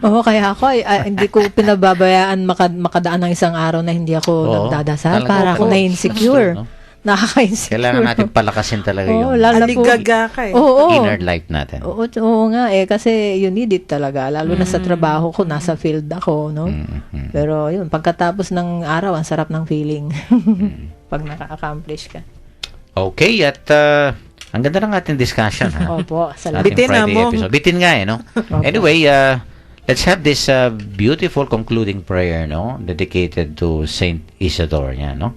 [SPEAKER 3] Oo, kaya ako, hindi ko pinababayaan makadaan ng isang araw na hindi ako
[SPEAKER 2] Oo,
[SPEAKER 3] nagdadasal.
[SPEAKER 2] talaga.
[SPEAKER 3] Para ako
[SPEAKER 2] Oo.
[SPEAKER 3] na-insecure.
[SPEAKER 2] No?
[SPEAKER 3] Nakaka-insecure.
[SPEAKER 2] Kailangan natin palakasin talaga
[SPEAKER 3] Oo,
[SPEAKER 2] yung
[SPEAKER 3] lalo na po.
[SPEAKER 4] Aligaga ka eh.
[SPEAKER 3] Oo.
[SPEAKER 2] inner life natin.
[SPEAKER 3] Oo nga kasi you need it talaga. Lalo na sa trabaho ko, nasa field ako, no? Pero yun, pagkatapos ng araw, ang sarap ng feeling. Pag naka-accomplish ka.
[SPEAKER 2] Okay, at ang ganda ng ating discussion, ha?
[SPEAKER 3] Opo, salamat.
[SPEAKER 2] Ating
[SPEAKER 4] Bitin na
[SPEAKER 2] Friday
[SPEAKER 4] mo.
[SPEAKER 2] episode. Bitin nga, no? Anyway, let's have this beautiful concluding prayer, no? Dedicated to Saint Isidore, yan, no?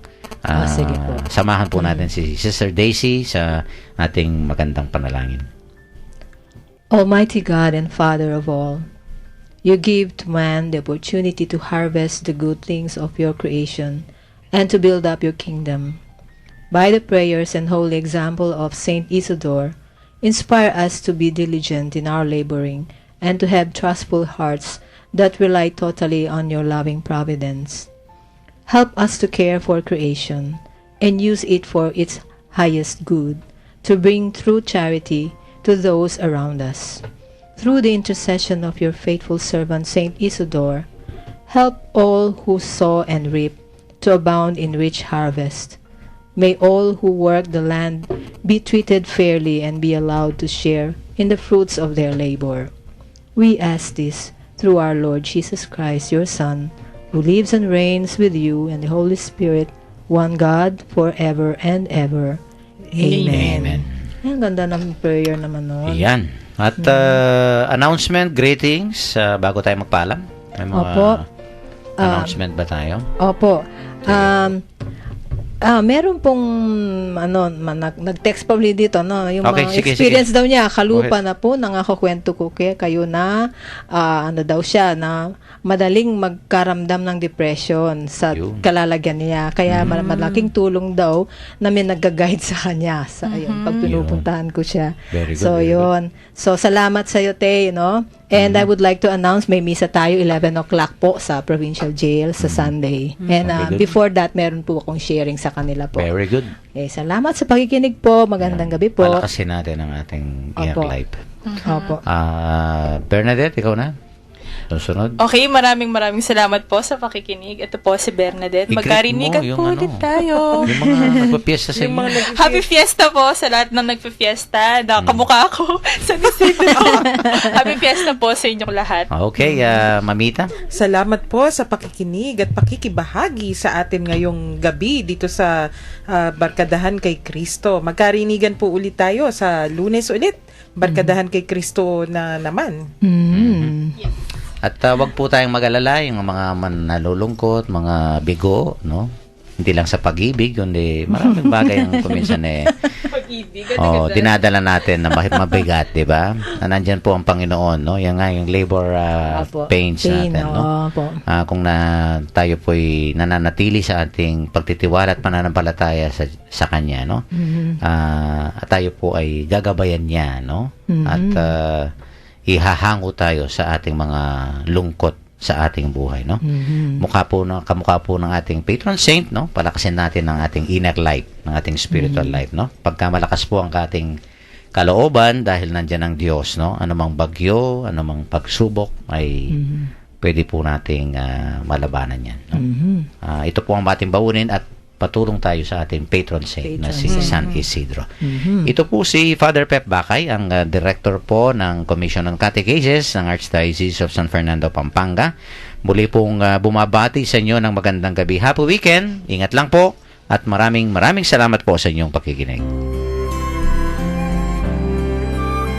[SPEAKER 3] Sige po.
[SPEAKER 2] Samahan po natin si Sister Daisy sa ating magandang panalangin.
[SPEAKER 3] Almighty God and Father of all, you give to man the opportunity to harvest the good things of your creation and to build up your kingdom. By the prayers and holy example of Saint Isidore, inspire us to be diligent in our laboring and to have trustful hearts that rely totally on your loving providence. Help us to care for creation and use it for its highest good, to bring true charity to those around us. Through the intercession of your faithful servant Saint Isidore, help all who sow and reap to abound in rich harvest. May all who work the land be treated fairly and be allowed to share in the fruits of their labor. We ask this through our Lord Jesus Christ, your Son, who lives and reigns with you and the Holy Spirit, one God, forever and ever. Amen.
[SPEAKER 2] Amen.
[SPEAKER 3] Ang ganda ng prayer naman nun.
[SPEAKER 2] Yan. At announcement, greetings, bago tayo magpaalam. May mga
[SPEAKER 3] Opo.
[SPEAKER 2] Announcement ba tayo?
[SPEAKER 3] Opo. Meron pong nag-text pa ulit dito, no? Yung
[SPEAKER 2] Okay,
[SPEAKER 3] mga
[SPEAKER 2] sige,
[SPEAKER 3] experience daw niya,
[SPEAKER 2] Go
[SPEAKER 3] kalupa na po, nangakukwento ko kayo na daw siya na madaling magkaramdam ng depression sa
[SPEAKER 2] Yun.
[SPEAKER 3] kalalagyan niya. Kaya malaking tulong daw na may nag-guide sa kanya sa ayun, pag pinupuntahan ko siya.
[SPEAKER 2] Very good,
[SPEAKER 3] So
[SPEAKER 2] very
[SPEAKER 3] yun. So salamat sa iyo, Tay, no? And I would like to announce may misa tayo 11 o'clock po sa Provincial Jail sa Sunday. And
[SPEAKER 2] Okay, good.
[SPEAKER 3] before that, meron po akong sharing sa kanila po.
[SPEAKER 2] Very good.
[SPEAKER 3] Salamat sa pakikinig po. Magandang gabi po.
[SPEAKER 2] Palakasin natin ang ating inner
[SPEAKER 3] Opo.
[SPEAKER 2] life.
[SPEAKER 3] Opo.
[SPEAKER 2] Bernadette, ikaw na? Susunod.
[SPEAKER 5] Okay, maraming salamat po sa pakikinig. Ito po si Bernadette.
[SPEAKER 2] I-greet
[SPEAKER 5] Magkarinigan
[SPEAKER 2] mo yung
[SPEAKER 5] po
[SPEAKER 2] ano.
[SPEAKER 5] ulit tayo.
[SPEAKER 2] Yung mga nagpapiesta sa inyo.
[SPEAKER 5] Happy Fiesta po sa lahat ng nagpe-fiesta. Nakamukha ako sa Isidro. Happy Fiesta po sa inyong lahat.
[SPEAKER 2] Okay, Mamita.
[SPEAKER 4] Salamat po sa pakikinig at pakikibahagi sa atin ngayong gabi dito sa Barkadahan kay Kristo. Magkarinigan po ulit tayo sa Lunes ulit. Barkadahan kay Kristo na naman.
[SPEAKER 2] At wag po tayong mag-alala yung mga nalulungkot, mga bigo, no? Hindi lang sa pag-ibig, kundi maraming bagay ang kuminsan
[SPEAKER 5] Pag-ibig.
[SPEAKER 2] dinadala natin na mabigat, di ba? Na nandyan po ang Panginoon, no? Yan nga yung labor
[SPEAKER 3] Opo.
[SPEAKER 2] pains
[SPEAKER 3] Pain,
[SPEAKER 2] natin, no?
[SPEAKER 3] opo.
[SPEAKER 2] Kung tayo po'y nananatili sa ating pagtitiwala at pananampalataya sa Kanya, no? At tayo po ay gagabayan niya, no? At ihahango tayo sa ating mga lungkot sa ating buhay, no? Kamukha po ng ating patron saint, no? Palakasin natin ang ating inner life, ng ating spiritual life, no? Pagka malakas po ang ating kalooban dahil nandiyan ang Diyos, no? Anumang bagyo, anumang pagsubok ay pwede po nating malabanan yan, no? Ito po ang ating baunin at patulong tayo sa ating patron saint na si San Isidro. Ito po si Father Pep Bakay, ang director po ng Commission on Catechesis ng Archdiocese of San Fernando, Pampanga. Muli pong bumabati sa inyo ng magandang gabi. Happy weekend, ingat lang po, at maraming salamat po sa inyong pakikinig.